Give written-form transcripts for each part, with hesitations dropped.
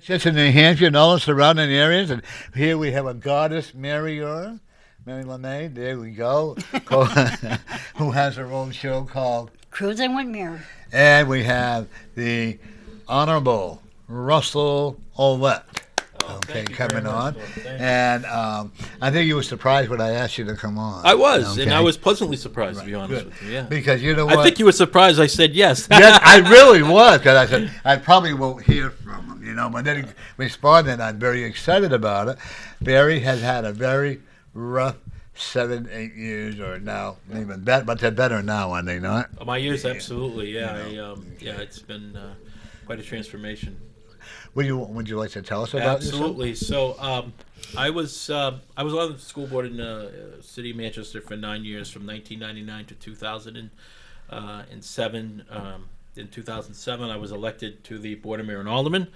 Just in New Hampshire and all the surrounding areas. And here we have a goddess, Mary Lemay. There we go. Who has her own show called. Cruising with Mary. And we have the Honorable Russell Ouellette. Oh, Okay, thank you very coming much, on. Phil. Thank you. And I think you were surprised when I asked you to come on. I was, and Okay? I was pleasantly surprised, to be honest Good. with you. Yeah. Because you know what? I think you were surprised I said yes. Yes, I really was, because I said, I probably won't hear from him, but then he responded, and I'm very excited about it. Barry has had a very rough 7-8 years, or now even better, but they're better now, are they not? My years, absolutely, yeah. You Yeah, it's been quite a transformation. Would you like to tell us about Absolutely. So I was on the school board in the city of Manchester for 9 years, from 1999 to 2007. In 2007, I was elected to the board of mayor and alderman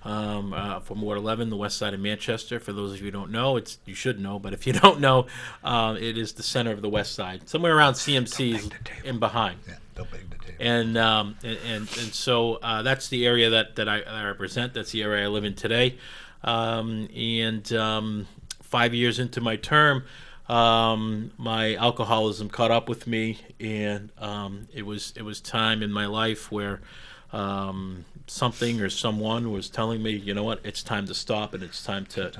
for Ward 11, the west side of Manchester. For those of you who don't know, you should know, but if you don't know, it is the center of the west side, somewhere around CMC's and behind. Yeah, don't bang the table. And so that's the area that I represent. That's the area I live in today. 5 years into my term, my alcoholism caught up with me, and it was time in my life where something or someone was telling me, you know what, it's time to stop, and it's time to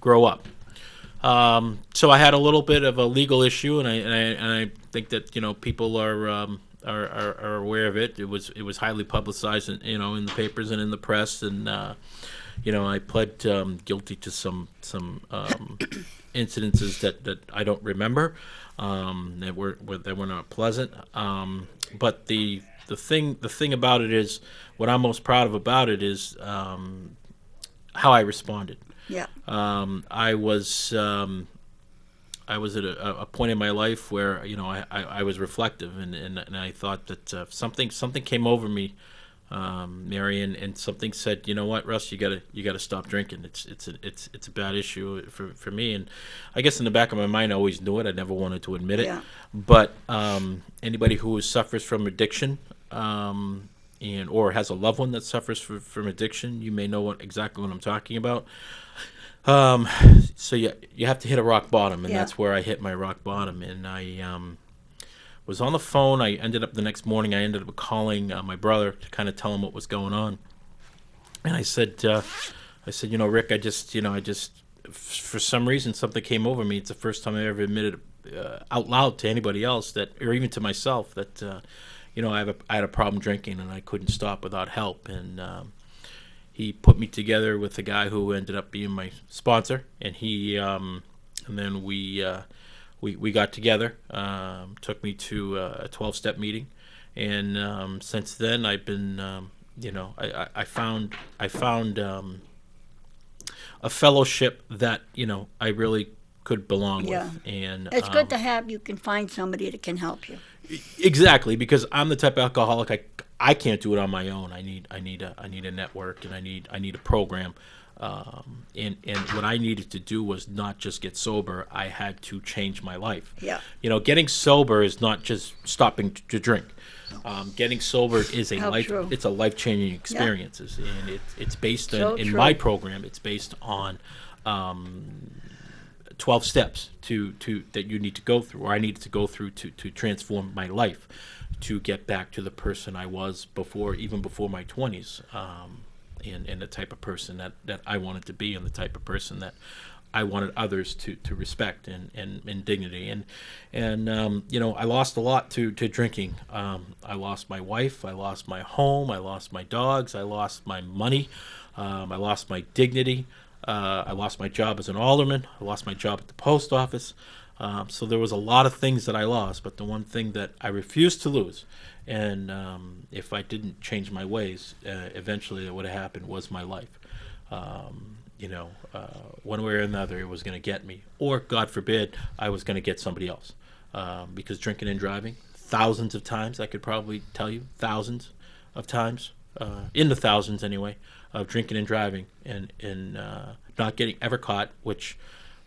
grow up. So I had a little bit of a legal issue, and I think that people are aware of it. It was highly publicized, in the papers and in the press, and I pled guilty to some incidences that I don't remember, that were not pleasant. But the thing about it is, what I'm most proud of about it is how I responded. Yeah. I was at a point in my life where I was reflective, and I thought that something came over me, Mary, and something said, you know what, Russ, you gotta stop drinking. It's a bad issue for me, and I guess in the back of my mind I always knew it. I never wanted to admit it. Yeah. But anybody who suffers from addiction, or has a loved one that suffers from addiction, you may know exactly what I'm talking about. So you have to hit a rock bottom, and that's where I hit my rock bottom. And I was on the phone. I ended up calling my brother to kind of tell him what was going on. And I said, Rick, I just, for some reason, something came over me. It's the first time I ever admitted out loud to anybody else or even to myself, that I had a problem drinking, and I couldn't stop without help. And he put me together with a guy who ended up being my sponsor, and then we got together, took me to a 12-step meeting, and since then I've been, I found a fellowship that I really could belong with, and It's good to have. You can find somebody that can help you. Exactly, because I'm the type of alcoholic I can't do it on my own. I need a network, and I need a program. And what I needed to do was not just get sober. I had to change my life. Yeah. Getting sober is not just stopping to drink. Getting sober is True. it's a life-changing experience, and it's based So in true. my program. It's based on 12 steps that you need to go through, or I needed to go through to transform my life, to get back to the person I was even before my 20s, and the type of person that I wanted to be, and the type of person that I wanted others to respect and dignity. And I lost a lot to drinking. I lost my wife, I lost my home, I lost my dogs, I lost my money, I lost my dignity. I lost my job as an alderman. I lost my job at the post office. So there was a lot of things that I lost, but the one thing that I refused to lose, and if I didn't change my ways, eventually that would have happened, was my life. One way or another, it was going to get me, or God forbid, I was going to get somebody else. Because drinking and driving, thousands of times, I could probably tell you, thousands of times, in the thousands anyway, of drinking and driving, and not getting ever caught, which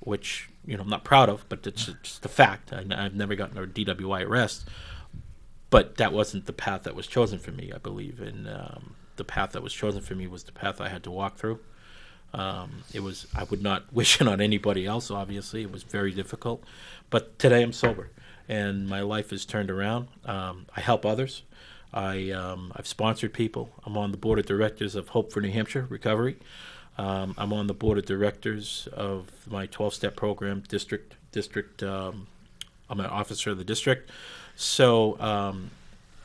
I'm not proud of, but it's just a fact. I've never gotten a DWI arrest. but that wasn't the path that was chosen for me, I believe. And the path that was chosen for me was the path I had to walk through. It was, I would not wish it on anybody else, obviously. It was very difficult. But today I'm sober, and my life has turned around. I help others. I've sponsored people. I'm on the board of directors of Hope for New Hampshire Recovery. I'm on the board of directors of my 12-step program district. I'm an officer of the district. So,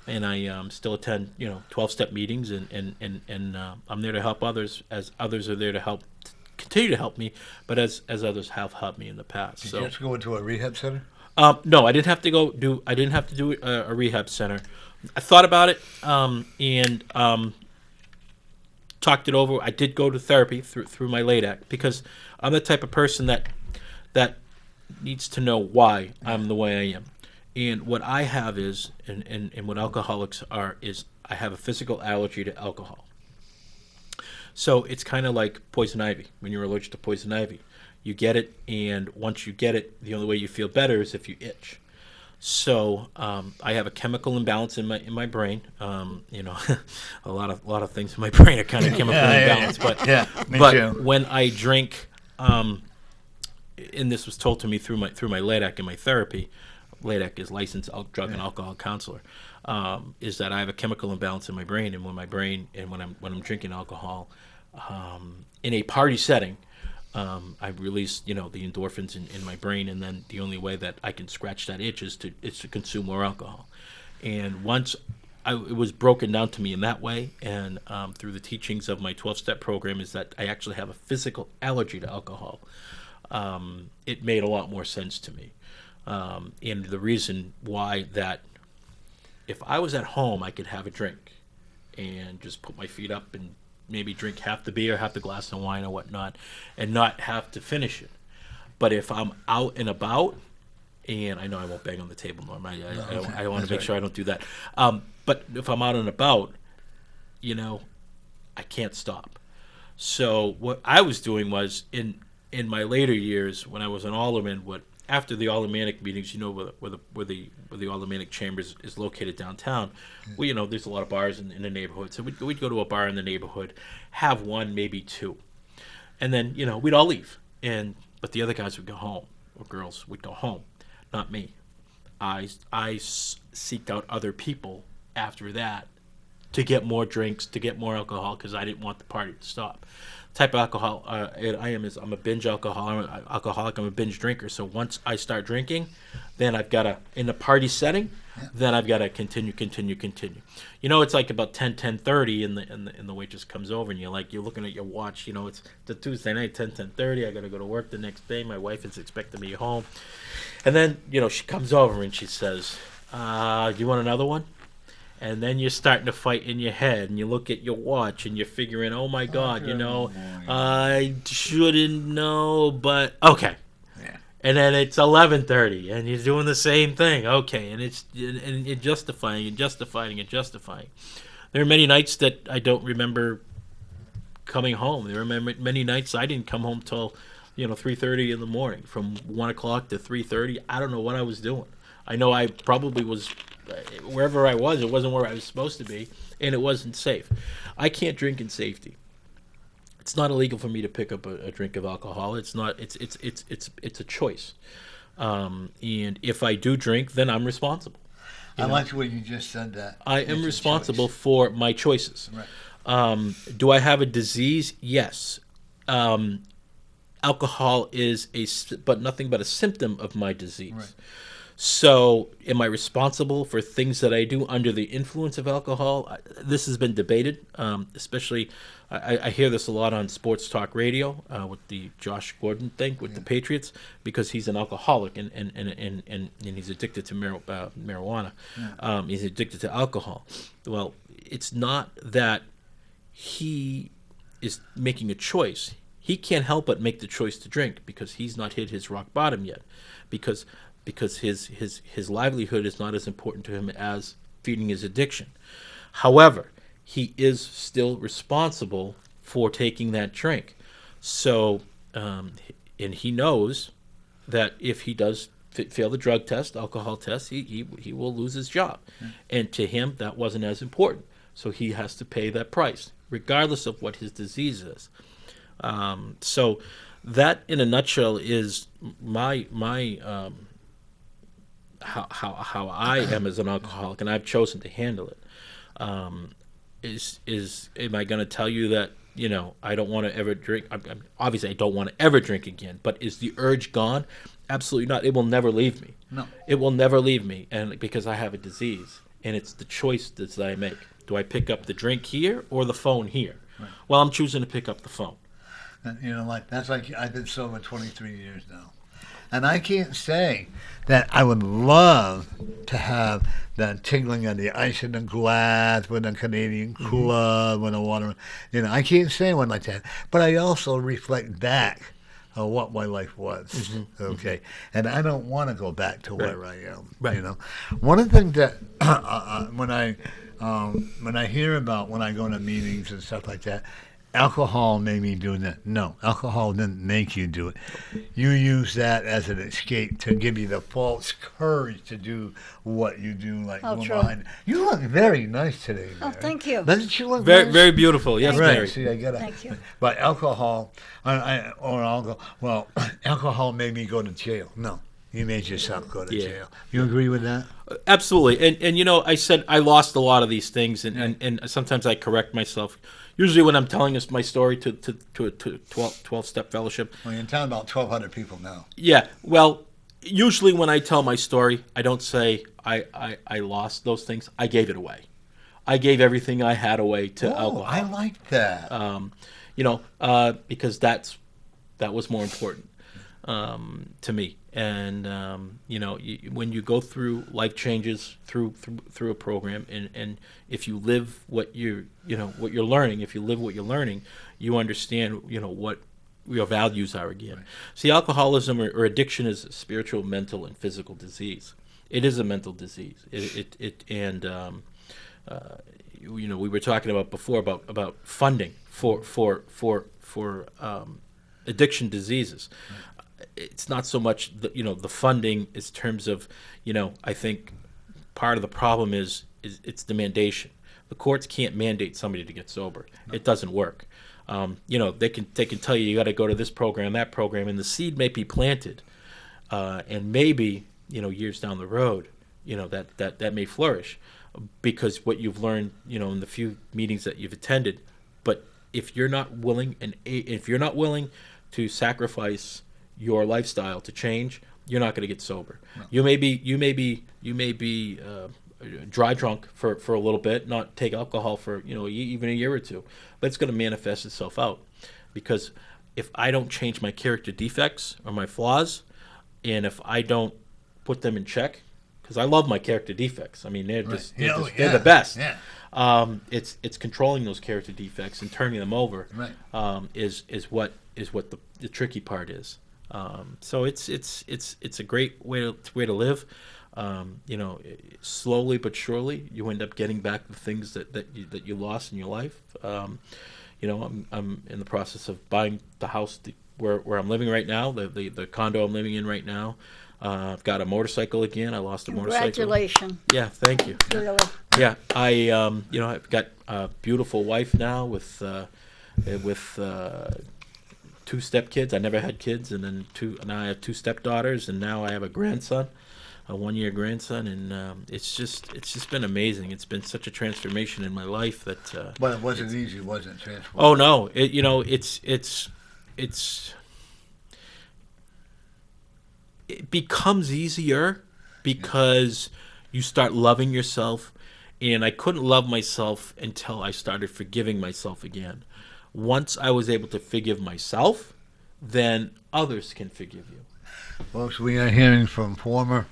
and I still attend, 12-step meetings, and I'm there to help others as others are there to continue to help me, but as others have helped me in the past. Did So, you have to go into a rehab center? no, I didn't have to do a rehab center. I thought about it, and talked it over. I did go to therapy through my LADAC because I'm the type of person that needs to know why I'm the way I am. And what I have is, and what alcoholics are, is I have a physical allergy to alcohol. So it's kind of like poison ivy. When you're allergic to poison ivy, you get it, and once you get it, the only way you feel better is if you itch. So I have a chemical imbalance in my brain. A lot of things in my brain are kind of chemical imbalanced. But me but too. when I drink, and this was told to me through my LADAC and my therapy. LADAC is licensed drug and alcohol counselor. Is that I have a chemical imbalance in my brain, and when I'm drinking alcohol, in a party setting, I release the endorphins in my brain, and then the only way that I can scratch that itch is to consume more alcohol. And once it was broken down to me in that way, and through the teachings of my 12-step program, is that I actually have a physical allergy to alcohol. It made a lot more sense to me. And the reason why that if I was at home, I could have a drink and just put my feet up and maybe drink half the beer, half the glass of wine or whatnot, and not have to finish it. But if I'm out and about, and I know I won't bang on the table, Norm. I want to make sure I don't do that. But if I'm out and about, I can't stop. So what I was doing was in my later years when I was an alderman, after the aldermanic meetings, where the aldermanic chambers is located downtown, there's a lot of bars in the neighborhood. So we'd go to a bar in the neighborhood, have one, maybe two, and then we'd all leave. But the other guys would go home, or girls would go home, not me. I seeked out other people after that to get more drinks, to get more alcohol, because I didn't want the party to stop. Type of alcohol I am is I'm a binge alcoholic. I'm a binge drinker. So once I start drinking, then I've got to, in the party setting, then I've got to continue. It's like about 10:30, and the waitress comes over, and you're looking at your watch. It's the Tuesday night, 10:30. I got to go to work the next day. My wife is expecting me home, and then she comes over and she says, "Do you want another one?" And then you're starting to fight in your head, and you look at your watch, and you're figuring, oh my God, I shouldn't know, but okay. Yeah. And then it's 11:30, and you're doing the same thing, okay, and you're justifying. There are many nights that I don't remember coming home. There are many nights I didn't come home till 3:30 in the morning, from 1 o'clock to 3:30. I don't know what I was doing. I know I probably was. Wherever I was, it wasn't where I was supposed to be, and it wasn't safe. I can't drink in safety. It's not illegal for me to pick up a drink of alcohol. It's not. It's a choice. And if I do drink, then I'm responsible. I like the way you just said that. I am responsible for my choices. Right. Do I have a disease? Yes. Alcohol is but nothing but a symptom of my disease. Right. So, am I responsible for things that I do under the influence of alcohol? This has been debated, especially I hear this a lot on sports talk radio with the Josh Gordon thing with the Patriots, because he's an alcoholic and he's addicted to marijuana. Yeah. He's addicted to alcohol. Well, it's not that he is making a choice. He can't help but make the choice to drink because he's not hit his rock bottom yet, because his livelihood is not as important to him as feeding his addiction. However, he is still responsible for taking that drink. So, and he knows that if he does fail the drug test, alcohol test, he will lose his job. And to him, that wasn't as important. So he has to pay that price, regardless of what his disease is. So that, in a nutshell, is my how I am as an alcoholic, and I've chosen to handle it. Am I going to tell you that, I don't want to ever drink? Obviously, I don't want to ever drink again. But is the urge gone? Absolutely not. It will never leave me. No. It will never leave me, and because I have a disease, and it's the choice that I make. Do I pick up the drink here or the phone here? Right. Well, I'm choosing to pick up the phone. And, that's like I've been sober 23 years now. And I can't say that I would love to have the tingling of the ice in the glass with a Canadian club with a water. I can't say one like that. But I also reflect back on what my life was. Okay. And I don't want to go back to where I am. Right. One of the things that when I hear about when I go to meetings and stuff like that, alcohol made me do that. No, alcohol didn't make you do it. You use that as an escape to give you the false courage to do what you do. Like, true. You look very nice today, Mary. Oh, thank you. Doesn't she look Very, nice? very beautiful. Yes, Right. Mary. See, I get it. Thank you. But alcohol, or alcohol. Well, alcohol made me go to jail. No, you made yourself go to jail. You agree with that? Absolutely. And I said I lost a lot of these things, and sometimes I correct myself. Usually when I'm telling my story to 12-step fellowship. Well, you're telling about 1,200 people now. Yeah. Well, usually when I tell my story, I don't say I lost those things. I gave it away. I gave everything I had away to alcohol. I like that. Because that was more important to me. And when you go through life changes through a program, and if you live what you're learning, if you live what you're learning, you understand what your values are again. Right. See, alcoholism or addiction is a spiritual, mental, and physical disease. It is a mental disease. We were talking about before about funding for addiction diseases. Right. It's not so much the funding in terms of I think part of the problem is it's the mandation. The courts can't mandate somebody to get sober. No. It doesn't work. They can tell you got to go to this program, that program, and the seed may be planted, and maybe years down the road that may flourish because what you've learned in the few meetings that you've attended. But if you're not willing to sacrifice your lifestyle to change, you're not going to get sober. No. You may be dry drunk for a little bit, not take alcohol for even a year or two, but it's going to manifest itself out. Because if I don't change my character defects or my flaws, and if I don't put them in check, because I love my character defects. I mean, they're the best. Yeah. It's controlling those character defects and turning them over. Right. Is what the tricky part is. So it's a great way to live. Slowly but surely, you end up getting back the things that you lost in your life. I'm in the process of buying the house where I'm living right now, the condo I'm living in right now. I've got a motorcycle again. I lost a motorcycle. Congratulations. Yeah, thank you. Really. Yeah, I've got a beautiful wife now with 2 stepkids. I never had kids, and then now I have 2 stepdaughters, and now I have a grandson, a 1-year grandson, and it's just been amazing. It's been such a transformation in my life that. But it wasn't easy, was it? Transformation. Oh no! It becomes easier because you start loving yourself, and I couldn't love myself until I started forgiving myself again. Once I was able to forgive myself, then others can forgive you. Folks, we are hearing from former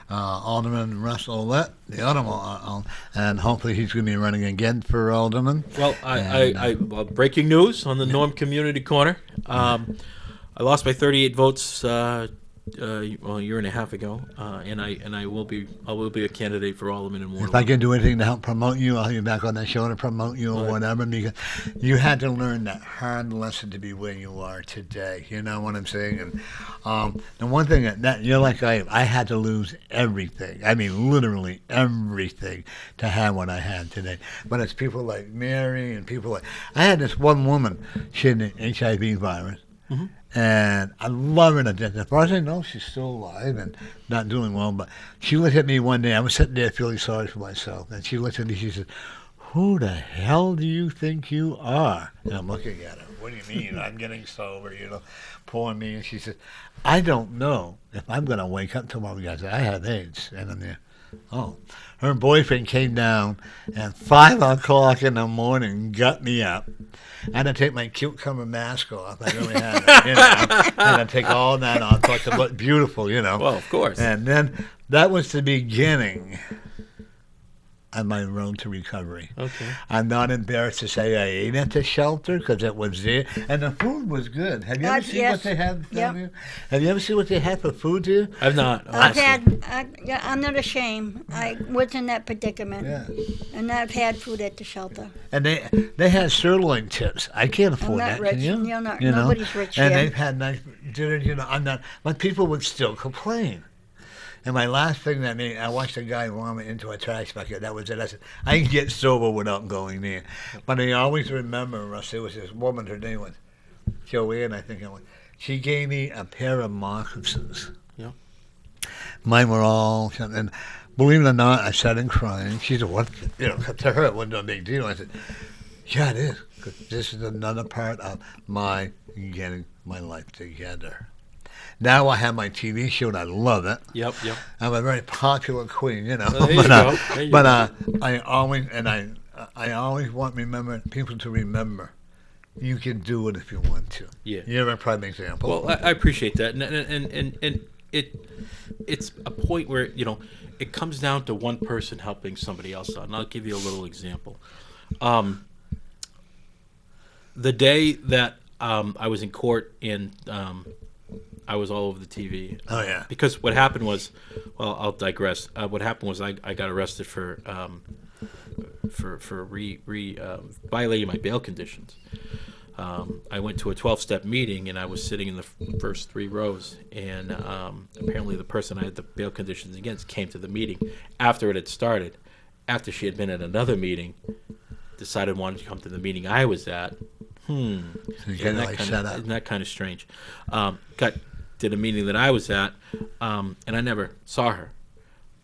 Alderman Russ Ouellette, the Alderman, and hopefully he's going to be running again for Alderman. Well, well, breaking news on the Norm Community Corner. I lost by 38 votes well, a year and a half ago, and I will be a candidate for Alderman in Ward If I 11. can do anything to help promote you, I'll have you back on that show to promote you or Right. whatever, because you had to learn that hard lesson to be where you are today. You know what I'm saying? And the one thing that you're like I had to lose everything. I mean, literally everything to have what I had today. But it's people like Mary and people like I had this one woman. She had an HIV virus. Mm-hmm. And I love her to death. As far as I know, she's still alive and not doing well. But she looked at me one day. I was sitting there feeling sorry for myself. And she looked at me. She said, "Who the hell do you think you are?" And I'm looking at her. What do you mean? I'm getting sober, poor me. And she said, "I don't know if I'm going to wake up tomorrow." Because I have AIDS. And I'm there. Oh. Her boyfriend came down at 5 o'clock in the morning, got me up. I had to take my cucumber mask off. I really had it, I had to take all that off so I could look beautiful, Well, of course. And then that was the beginning of my road to recovery. Okay. I'm not embarrassed to say I ate at the shelter because it was there, and the food was good. Have you ever seen yes. what they have down Yep. here? Have you ever seen what they have for food here? I've not. I've honestly. I'm not ashamed. I was in that predicament. Yeah. And I've had food at the shelter. And they had sirloin tips. I can't afford not that. rich. Can you? You're not- You know? nobody's rich And here. they've had nice dinner. I'm not. But people would still complain. And my last thing that made, I watched a guy vomit into a trash bucket. That was it. I said, I can get sober without going there. But I always remember, Russ, there was this woman, her name was Joanne, I think it was. She gave me a pair of moccasins. Yeah. Mine were all, and believe it or not, I sat and crying. She said, what? To her, it wasn't a big deal. I said, yeah, it is. 'Cause this is another part of my getting my life together. Now I have my TV show, and I love it. Yep. I'm a very popular queen, There you but go. There you but go. I always want people to remember you can do it if you want to. Yeah. You're a prime example. Well, I appreciate that, and it's a point where it comes down to one person helping somebody else out. And I'll give you a little example. The day that I was in court and I was all over the TV. Oh, yeah. Because what happened was, well, I'll digress. What happened was I got arrested for violating my bail conditions. I went to a 12-step meeting, and I was sitting in the first 3 rows, and apparently the person I had the bail conditions against came to the meeting after it had started, after she had been at another meeting, decided wanted to come to the meeting I was at. So you Isn't like set up. that kind of strange? Did a meeting that I was at, and I never saw her.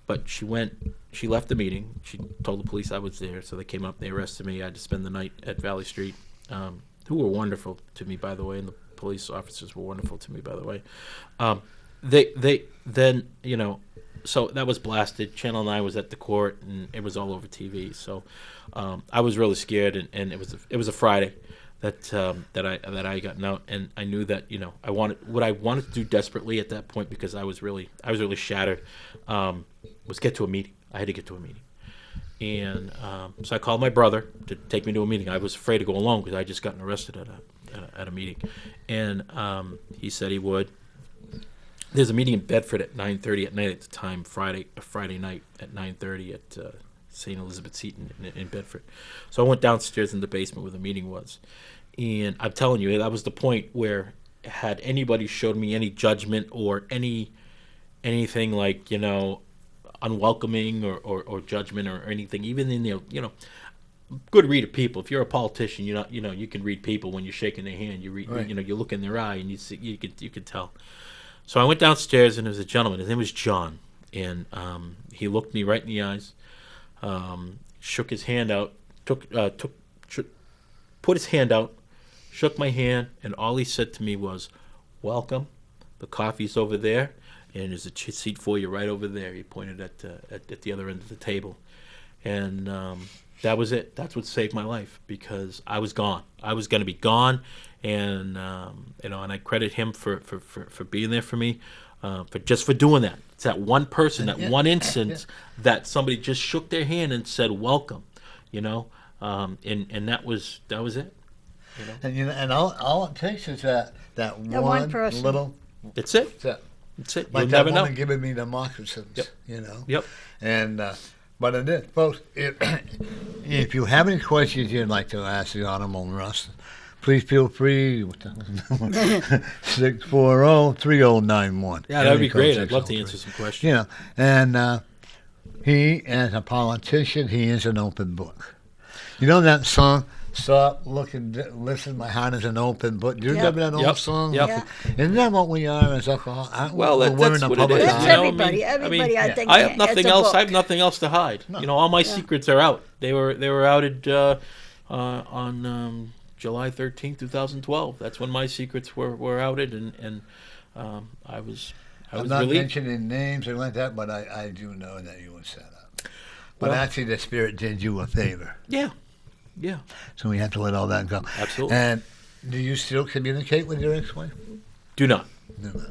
But she left the meeting. She told the police I was there, so they came up, they arrested me. I had to spend the night at Valley Street, who were wonderful to me, by the way, and the police officers were wonderful to me, by the way. So that was blasted. Channel 9 was at the court, and it was all over TV. So I was really scared, and it was a Friday that I got out, and I knew that I wanted to do desperately at that point, because I was really shattered, was get to a meeting. I had to get to a meeting, and so I called my brother to take me to a meeting. I was afraid to go alone because I had just gotten arrested at a meeting, and he said he would. There's a meeting in Bedford at 9:30 at night at the time, Friday night at 9:30 at St. Elizabeth Seton in Bedford. So I went downstairs in the basement where the meeting was. And I'm telling you, that was the point where had anybody showed me any judgment or anything like, unwelcoming or judgment or anything, even in good read of people. If you're a politician, you can read people when you're shaking their hand. You read, Right. You look in their eye and you could tell. So I went downstairs, and there was a gentleman. His name was John, and he looked me right in the eyes, shook his hand out, put his hand out, shook my hand, and all he said to me was, "Welcome. The coffee's over there, and there's a seat for you right over there." He pointed at the other end of the table, and that was it. That's what saved my life, because I was gone. I was going to be gone, and and I credit him for being there for me, for doing that. It's that one person, that one instance that somebody just shook their hand and said welcome, and that was it. And all it takes is that one one person. little That's it. step. That's it. Like You'll that never know. woman giving me the moccasins, Yep. you know. Yep. And but it is, folks. If you have any questions you'd like to ask the Honorable Russ, please feel free. 640-3091. Yeah, that would be great. I'd love to answer some questions. You know, and he, as a politician, he is an open book. You know that song? Stop, looking, listen. My heart is an open book. Do you remember that old song? Yep. Yeah. Isn't that what we are as alcohol? Well, we're that's in what public it is. That's You know, everybody. Everybody, I think. I have it's nothing a else. book. I have nothing else to hide. No. You know, all my secrets are out. They were outed on July 13th, 2012. That's when my secrets were outed, and I was I'm not relieved. mentioning names or like that, but I do know that you were set up. But Well- actually, the spirit did you a favor. Yeah. Yeah. So we have to let all that go. Absolutely. And do you still communicate with your ex-wife? Do not.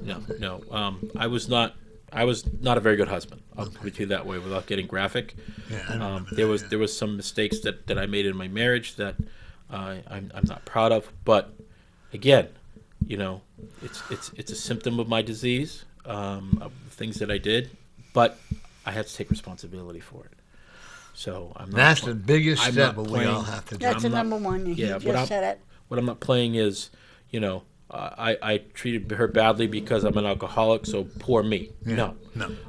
No. No. I was not a very good husband. I'll put it to you that way, without getting graphic. Yeah, I remember There that, was some mistakes that I made in my marriage that I'm not proud of. But again, you know, it's a symptom of my disease, of things that I did. But I had to take responsibility for it. So I'm not. That's the biggest I'm step, not but we all playing- have to do. That's the I'm not- number one. You yeah, but just said it. What I'm not playing is, you know, I treated her badly because I'm an alcoholic, so poor me. No.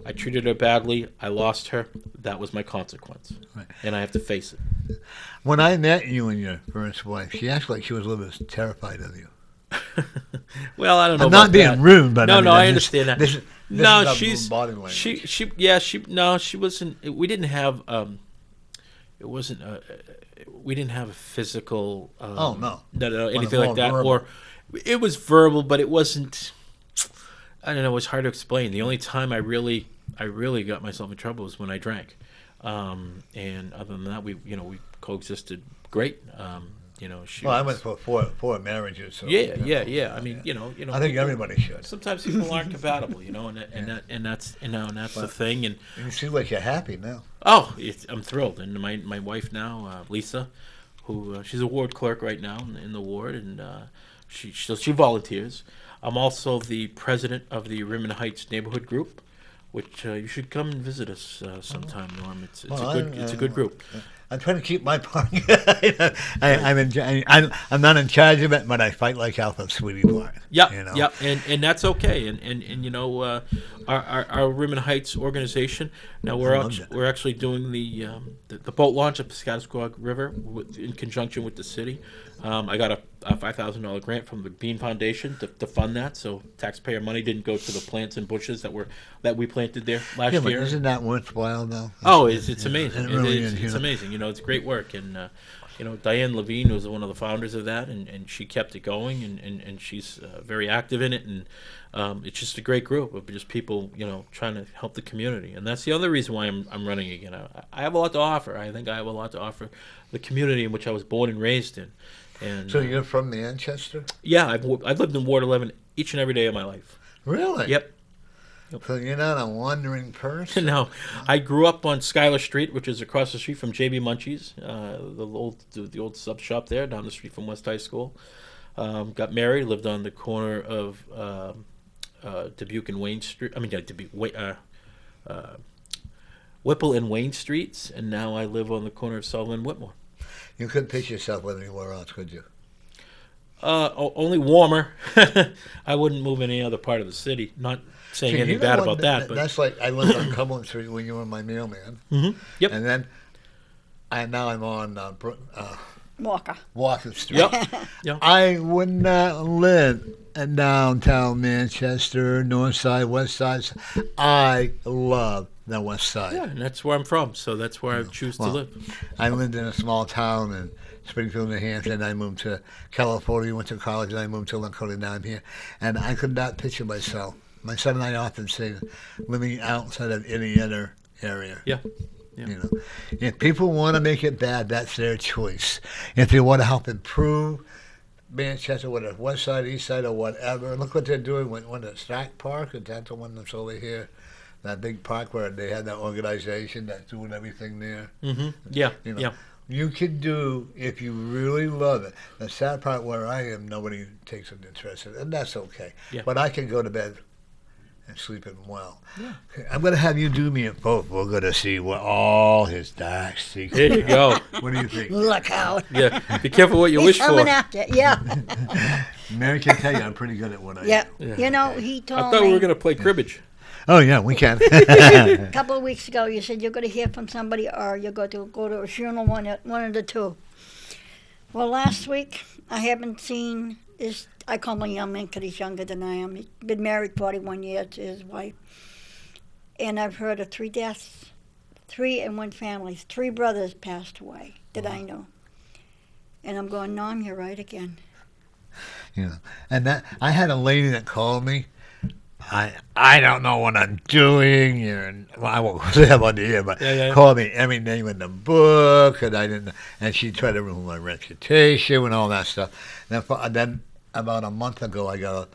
I treated her badly. I lost her. That was my consequence. Right. And I have to face it. When I met you and your first wife, she acted like she was a little bit terrified of you. Well, I don't know I'm about not being that. rude, but No, I mean, I this- understand that. This is No, not she's body language. she wasn't. We didn't have. It wasn't. We didn't have a physical. Oh, no. anything more like that. verbal. Or it was verbal, but it wasn't. I don't know. It was hard to explain. The only time I really got myself in trouble was when I drank, and other than that, we coexisted great. She. Well, I was- went for four marriages. So, Yeah. you know. I mean, you know. I think people- everybody should. Sometimes people aren't compatible, and that's the thing. And You seem like you're happy now. I'm thrilled. And my wife now, Lisa, who she's a ward clerk right now in the ward, and she volunteers. I'm also the president of the Rimmon Heights neighborhood group, which you should come and visit us sometime, Norm. It's a good group. I'm trying to keep my part. I'm not in charge of it, but I fight like hell for Sweetie Park. Yeah, you know? yeah, and that's okay. And you know, our Rimmon Heights organization. Now we're actually doing the boat launch at Piscataqua River in conjunction with the city. I got a $5,000 grant from the Bean Foundation to fund that, so taxpayer money didn't go to the plants and bushes that we planted there last Yeah, but year. isn't that worthwhile, though? Oh, it's amazing. It really is, It's you know. amazing. You know, it's great work. And, Diane Levine was one of the founders of that, and she kept it going, and she's very active in it. And it's just a great group of just people, trying to help the community. And that's the other reason why I'm running again. I have a lot to offer. I think I have a lot to offer the community in which I was born and raised in. And So you're from Manchester? yeah, I've lived in Ward 11 each and every day of my life. Really? Yep. So you're not a wandering person? No, I grew up on Schuyler Street, which is across the street from J.B. Munchie's, the old sub shop there, down the street from West High School. Got married, lived on the corner of Dubuque and Wayne Street. I mean, Whipple and Wayne Streets, and now I live on the corner of Sullivan and Whitmore. You couldn't picture yourself living anywhere else, could you? Only warmer. I wouldn't move in any other part of the city. Not saying See, anything you know bad what, about that, but that's like I lived on Cumberland Street when you were my mailman. Mhm. Yep. And then now I'm on Walker. Walker Street. Yep. Yep. I would not live in downtown Manchester, north side, west side. I love the west side. Yeah, and that's where I'm from, so that's where I choose to Well, live. I lived in a small town in Springfield, New Hampshire, and I moved to California, went to college, and I moved to Lakota. Now I'm here. And I could not picture myself. My son and I often say living outside of any other area. Yeah. Yeah. You know, if people want to make it bad, that's their choice. If they want to help improve Manchester, whether it's west side, east side, or whatever, look what they're doing when at Stack Park, and that's the one that's over here, that big park where they had that organization that's doing everything there. Mm-hmm. Yeah. You know, Yeah. You could do, if you really love it. The sad part where I am, nobody takes an interest in it, and that's okay. Yeah. But I can go to bed and sleeping well. Yeah. Okay, I'm going to have you do me a favor. We're going to see what all his dark secrets There you go. What do you think? Look out. Yeah. Be careful what you He's wish coming for. after it. Yeah. Mary can tell you I'm pretty good at what I Yeah. do. Yeah. You know, he I told thought we were me going to play cribbage. Oh, yeah, we can. a couple of weeks ago, you said you're going to hear from somebody or you're going to go to a funeral, one of the two. Well, last week, I haven't seen this. I call him a young man because he's younger than I am. He's been married 41 years to his wife. And I've heard of 3 deaths, 3 in one family. 3 brothers passed away that I know. And I'm going, Norm, you're right again. Yeah, and that I had a lady that called me. I don't know what I'm doing. And well, I won't say about the year, but called me every name in the book, and I didn't. And she tried to ruin my reputation and all that stuff. And then about a month ago, I got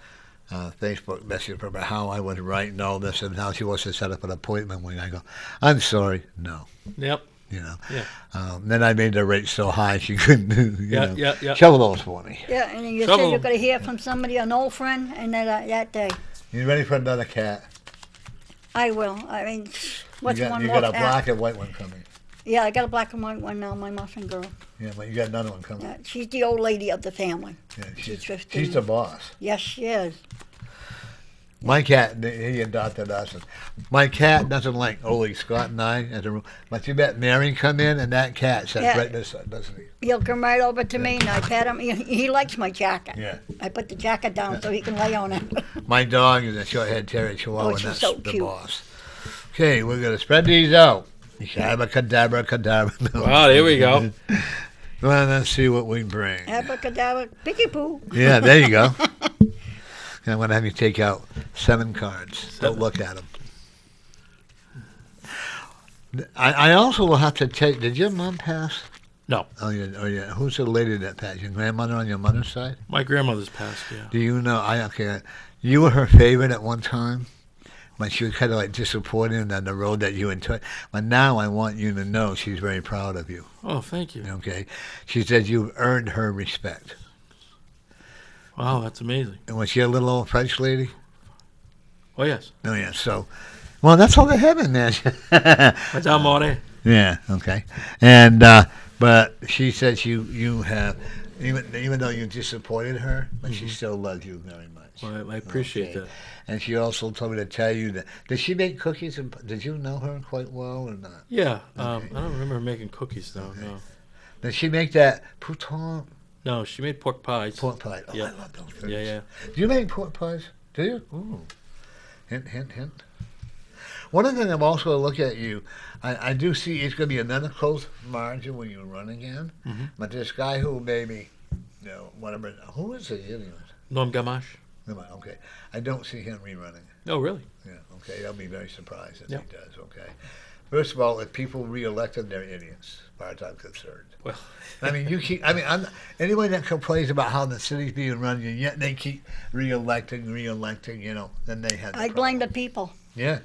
a Facebook message from her how I was writing all this, and how she wants to set up an appointment with me. I go, I'm sorry, no. Yep. You know. Yeah. Then I made the rate so high she couldn't. Yeah. Shovel those for me. Yeah, and then you Some said of you're them. going to hear from somebody, an old friend, and that day. You ready for another cat? I will. I mean, what's one You more got a cat? black and white one coming. Yeah, I got a black and white one now, my muffin girl. Yeah, but you got another one coming. Yeah, she's the old lady of the family. Yeah, She's 15. she's the boss. Yes, she is. My cat, he adopted us. And my cat doesn't like Ole Scott and I, but you bet Mary come in, and that cat sits Yeah. right beside, doesn't he? He'll come right over to me, and I pat him. He likes my jacket. Yeah. I put the jacket down so he can lay on it. My dog is a short-haired terrier chihuahua, Oh, and she's that's so the cute. boss. Okay, we're going to spread these out. Abracadabra, cadabra. Wow, there we go. Well, let's see what we bring. Abracadabra, picky poo. Yeah, there you go. And I'm going to have you take out 7 cards. Don't look at them. I also will have to take. Did your mom pass? No. Oh yeah. Who's the lady that passed? Your grandmother on your mother's side? My grandmother's passed, yeah. Do you know? You were her favorite at one time, but she was kind of like disappointed on the road that you took. But now I want you to know she's very proud of you. Oh, thank you. Okay, she said you've earned her respect. Wow, that's amazing. And was she a little old French lady? Oh, yes. Oh yeah. So, well, that's all they have in there. Madame More. Yeah. Okay. And but she said you have even though you disappointed her, but she still loves you very much. Well, I appreciate that. And she also told me to tell you that. Did she make cookies? And did you know her quite well or not? Yeah. Okay. I don't remember her making cookies, though, Okay. no. Did she make that pouton No, she made pork pies. pork pie? Oh, Yeah. I love those foods. Yeah. Do you make pork pies? Do you? Ooh. Hint, hint, hint. One of the things I'm also looking at you, I do see it's going to be another close margin when you run again. Mm-hmm. But this guy who maybe, whatever, who is it? Anyways? Norm Gamache. Okay. I don't see him rerunning. Oh, really? Yeah, okay. I'll be very surprised if Yep. he does, okay. First of all, if people re-elect him, they're idiots, as far as I'm concerned. Well, I mean, anyone that complains about how the city's being run, and yet they keep re-electing, then they have the I blame the problem. people. Yeah.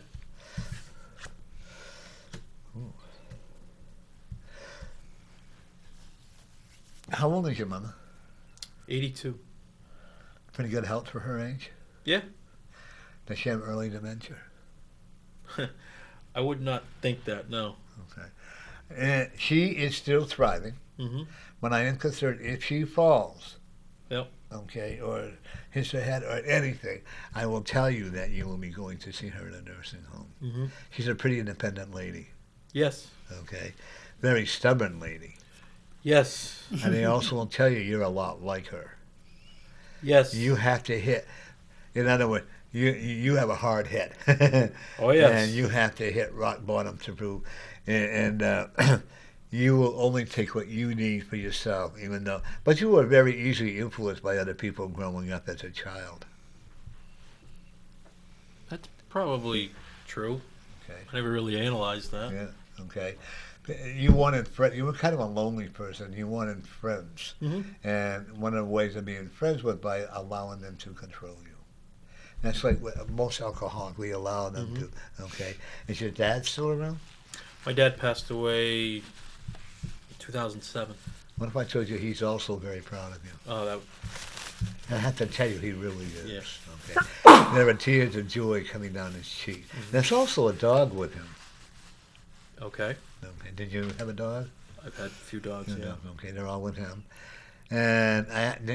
How old is your mother? 82. Pretty good health for her age? Yeah. Does she have early dementia? I would not think that, no. Okay. And she is still thriving. Mm-hmm. When I am concerned, if she falls, Yep. okay, or hits her head or anything, I will tell you that you will be going to see her in a nursing home. Mm-hmm. She's a pretty independent lady, Yes. okay? Very stubborn lady. Yes. And I also will tell you you're a lot like her. Yes. You have to hit, in other words, you have a hard hit. Oh, yes. And you have to hit rock bottom to prove, and you will only take what you need for yourself, but you were very easily influenced by other people growing up as a child. That's probably true. Okay. I never really analyzed that. Yeah. Okay. You wanted friends. You were kind of a lonely person. You wanted friends, Mm-hmm. and one of the ways of being friends was by allowing them to control you. That's like most alcoholics. We allow them to. Okay. Is your dad still around? My dad passed away in 2007. What if I told you he's also very proud of you? Oh, I have to tell you, he really is. Yes. Okay. There are tears of joy coming down his cheek. There's also a dog with him. Okay. Okay. Did you have a dog? I've had a few dogs, Your yeah. dog. Okay, they're all with him. And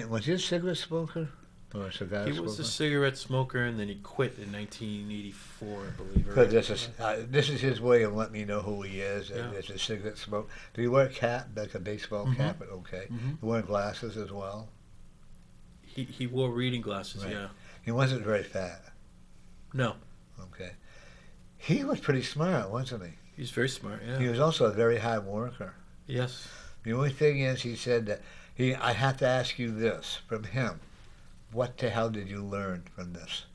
was he a cigarette smoker or a cigar He smoker? was a cigarette smoker, and then he quit in 1984, I believe. Because this is his way of letting me know who he is. Yeah. It's a cigarette smoke. Do you wear a cap, like a baseball cap? Okay. Mhm. You wear glasses as well? He wore reading glasses, Right. yeah. He wasn't very fat. No, Okay. He was pretty smart, wasn't he? he's very smart, yeah. He was also a very hard worker. Yes. The only thing is, he said that I have to ask you this from him. What the hell did you learn from this?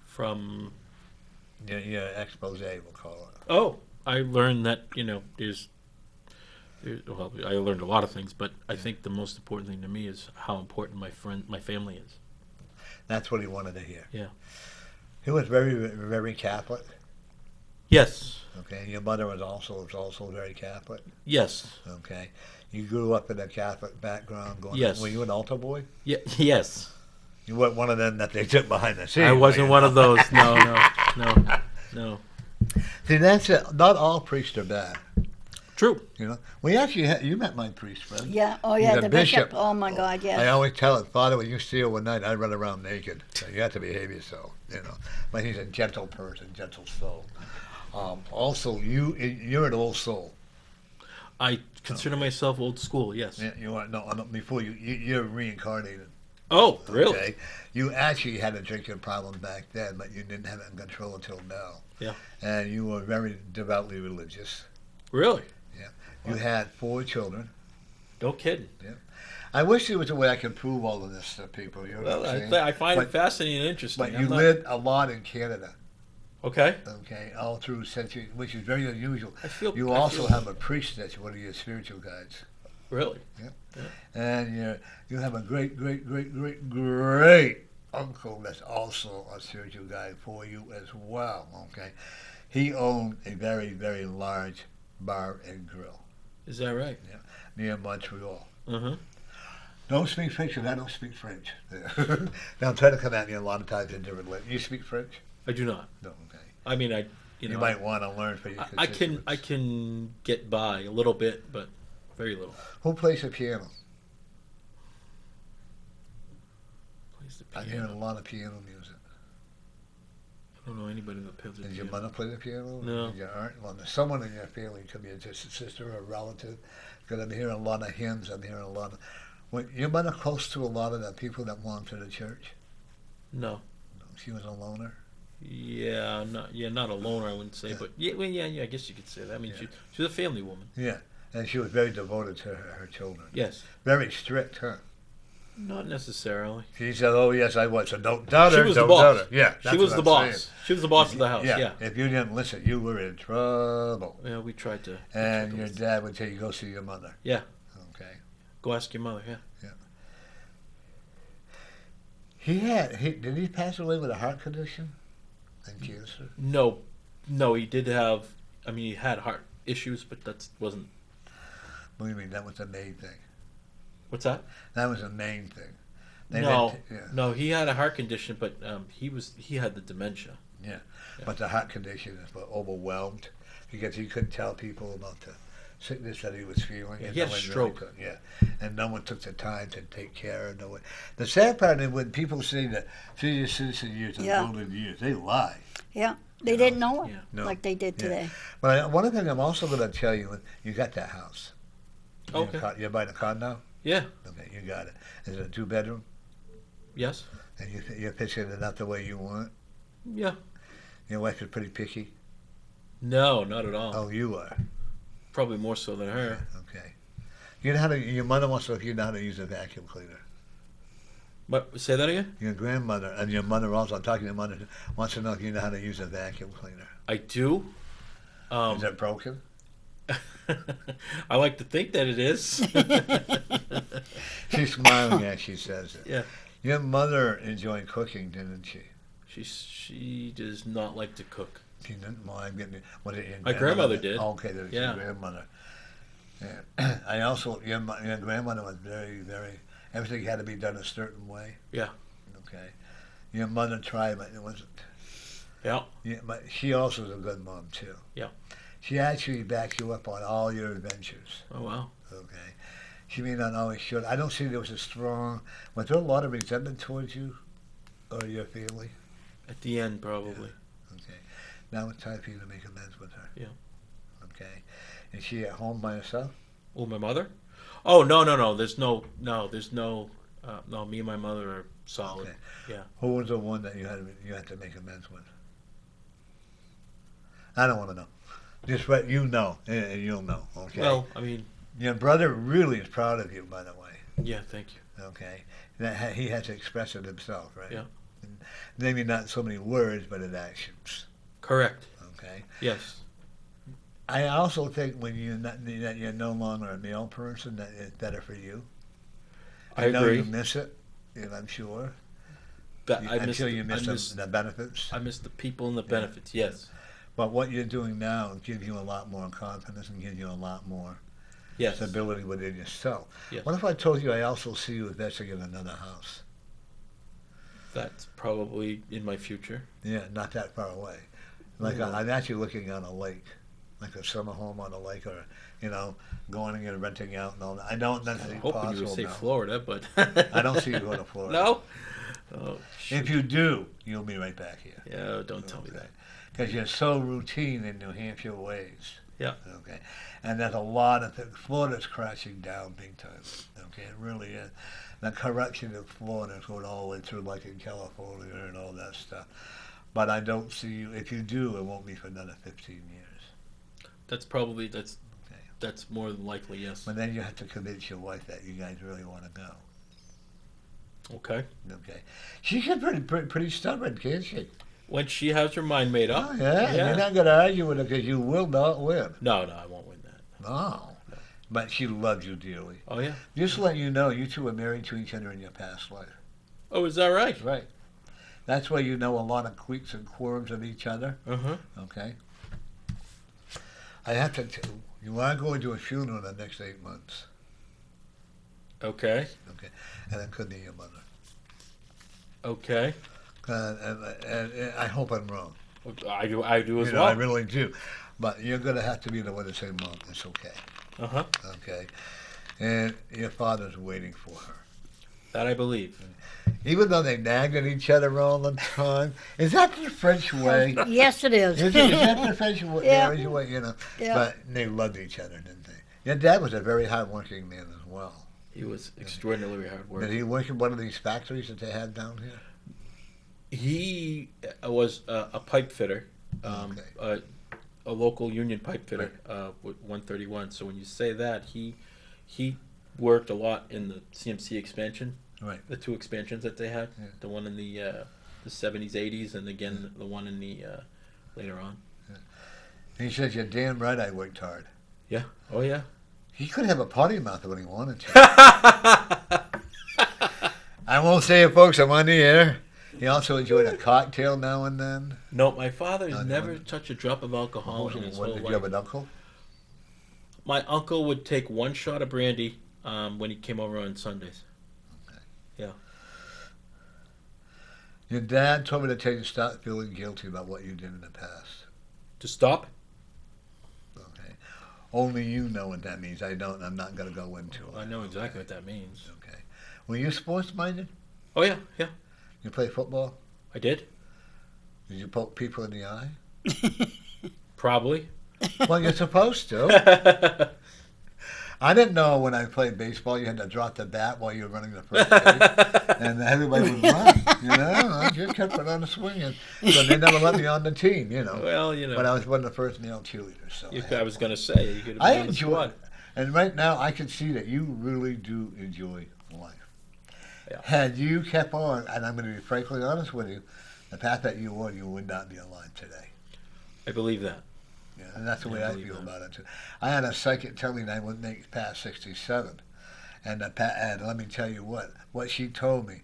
From, Your expose, we'll call it. oh, I learned that, well, I learned a lot of things, but I think the most important thing to me is how important my family is. That's what he wanted to hear. Yeah. He was very, very Catholic. Yes. Okay. Your mother was also very Catholic. Yes. Okay. You grew up in a Catholic background. Yes. Were you an altar boy? Yeah. Yes. You weren't one of them that they took behind the scenes. I wasn't one of those. No. See, that's it. Not all priests are bad. True. We actually you met my priest friend. Yeah. Oh, He's yeah. a The bishop. bishop. Oh, my God, yes. I always tell him, Father, when you steal one night, I run around naked. So you have to behave yourself, But he's a gentle person, gentle soul. Also, you're an old soul. I consider myself old school, yes. Yeah, you are. No, before you're reincarnated. Oh, really? Okay? You actually had a drinking problem back then, but you didn't have it in control until now. Yeah. And you were very devoutly religious. Really? You had 4 children. No kidding. I wish there was a way I could prove all of this to people. You know Well, what I'm saying? I find it fascinating and interesting. But you lived a lot in Canada. Okay. Okay, all through centuries, which is very unusual. You I also feel- have a priest that's one of your spiritual guides. Really? And you have a great uncle that's also a spiritual guide for you as well. Okay, he owned a very, very large bar and grill Is that right? near Montreal. Uh-huh. Don't speak French, and I don't speak French. Now I'm trying to come at you a lot of times in different languages. You speak French? I do not. No, okay. I mean, You might want to learn for your I can get by a little bit, but very little. Who plays the piano? Plays the I'm hearing a piano. lot of piano music. I don't know anybody that plays the Did your piano. mother play the piano? No. Did your aunt? Well, there's someone in your family. Could be a sister or a relative. Because I'm hearing a lot of hymns. I'm hearing a lot of... Your mother close to a lot of the people that belong to the church? No. She was a loner? Yeah, not a loner, I wouldn't say, but I guess you could say that. I mean, she's a family woman. Yeah. And she was very devoted to her children. Yes. Very strict, huh? Not necessarily. She said, oh, yes, I was. So don't doubt her. She was the Don't boss. doubt her. Yeah, She was the boss. She was the boss of the house. Yeah. If you didn't listen, you were in trouble. Yeah, we tried to. And your dad would tell you, go see your mother. Yeah. Okay. Go ask your mother. Yeah. Did he pass away with a heart condition and cancer? No, he did have. I mean, he had heart issues, but that wasn't. What do you mean? That was the main thing. What's that? That was the main thing. No, he had a heart condition, but he had the dementia. Yeah. But the heart condition is overwhelmed because he couldn't tell people about the sickness that he was feeling. Yeah, and he had no a one stroke. could, and no one took the time to take care of it. The sad part is when people say that senior citizen years are golden years, they lie. Yeah. They didn't know it No. like they did today. But one thing I'm also going to tell you, you got that house. Okay. You're buying a condo? Yeah. Okay, you got it. Is it a 2-bedroom? Yes. And you're pitching it out the way you want? Yeah. Your wife is pretty picky? No, not at all. Oh, you are? Probably more so than her. Okay. You know how to, your mother wants to know if you know how to use a vacuum cleaner. What? Say that again? Your grandmother and your mother also, I'm talking to your mother, wants to know if you know how to use a vacuum cleaner. I do. Is it broken? I like to think that it is. She's smiling as she says it. Yeah. Your mother enjoyed cooking, didn't she? She does not like to cook. She didn't mind getting it. Was it your My grandmother did. Oh, okay, that was your grandmother. Yeah. I also, your grandmother was very, very everything had to be done a certain way. Yeah. Okay. Your mother tried, but it wasn't. Yeah. Yeah, but she also was a good mom too. Yeah. She actually backs you up on all your adventures. Oh, wow. Okay. She may not always should. I don't see there was a strong. Was there a lot of resentment towards you or your family? At the end, probably. Okay. Now it's time for you to make amends with her. Yeah. Okay. Is she at home by herself? Oh, my mother? Oh, no. There's no, me and my mother are solid. Okay. Yeah. Who was the one that you had to make amends with? I don't want to know. Just what you know, and you'll know. Okay. Well, I mean, Your brother really is proud of you, by the way. yeah, thank you. Okay. That he has to express it himself, right? Yeah. And maybe not so many words, but in actions. Correct. Okay. Yes. I also think when that you're no longer a male person, that it's better for you. I know agree. you miss it, and I'm sure. But Until you miss the benefits. I miss the people and the benefits. Yes. But what you're doing now gives you a lot more confidence and gives you a lot more Yes. stability within yourself. Yes. What if I told you I also see you investing in another house? That's probably in my future. Yeah, not that far away. Like I'm actually looking on a lake, like a summer home on a lake, or going and renting out and all that. I don't I'm necessarily hoping possible you would say now. Florida, but I don't see you going to Florida. No. Oh, If you do, you'll be right back here. yeah. Don't tell me that. Because you're so routine in New Hampshire ways. Yeah. Okay. And there's a lot of things. Florida's crashing down big time. Okay, it really is. The corruption in Florida is going all the way through, like in California and all that stuff. But I don't see you. If you do, it won't be for another 15 years. That's probably Okay. that's more than likely. Yes. But then you have to convince your wife that you guys really want to go. Okay. Okay. She can pretty stubborn, can't she? When she has her mind made up. Oh, yeah. You're not going to argue with her because you will not win. No, I won't win that. No. But she loves you dearly. Oh yeah. Just to let you know, you two were married to each other in your past life. Oh, is that right? Right. That's why you know a lot of quirks and quirms of each other. Uh-huh. Okay. I have to tell you, are going to a funeral in the next 8 months. Okay. Okay. And it could be your mother. Okay. And I hope I'm wrong. I do as I well. really do. But you're going to have to be the one to say, Mom, it's okay. Uh-huh. Okay. And your father's waiting for her. That I believe. Even though they nagged at each other all the time. Is that the French way? Yes, it is. Is that the French way? Yeah. Marriage way, Yeah. But they loved each other, didn't they? Your dad was a very hard-working man as well. He was extraordinarily hard Did working. he work in one of these factories that they had down here? He was a pipe fitter, Okay. a local union pipe fitter with 131. So when you say that, he worked a lot in the CMC expansion, Right. the two expansions that they had, Yeah. the one in the 70s, 80s, and again the one in the later on. He says, you're damn right I worked hard. Yeah. Oh yeah. He could have a potty mouth when he wanted to. I won't say it, folks. I'm on the air. He also enjoyed a cocktail now and then. No, my father's No, never no. touched a drop of alcohol in his whole Did life. you have an uncle? My uncle would take one shot of brandy when he came over on Sundays. Your dad told me to tell you to stop feeling guilty about what you did in the past. To stop? Okay. Only you know what that means. I don't. I'm not going to go into it. I know exactly what that means. Okay. Were you sports-minded? Oh yeah, yeah. You play football? I did. Did you poke people in the eye? Probably. Well, you're supposed to. I didn't know when I played baseball you had to drop the bat while you were running the first base, and everybody would run. I just kept it on the swing, and so they never let me on the team. Well, But I was one of the first male cheerleaders. So I was going to say you could have I been on the enjoy squad. it, and right now I can see that you really do enjoy life. Yeah. Had you kept on, and I'm going to be frankly honest with you, the path that you were, you would not be alive today. I believe that. Yeah, and that's the way I believe feel that. about it too. I had a psychic tell me that I wouldn't make it past 67, and let me tell you what she told me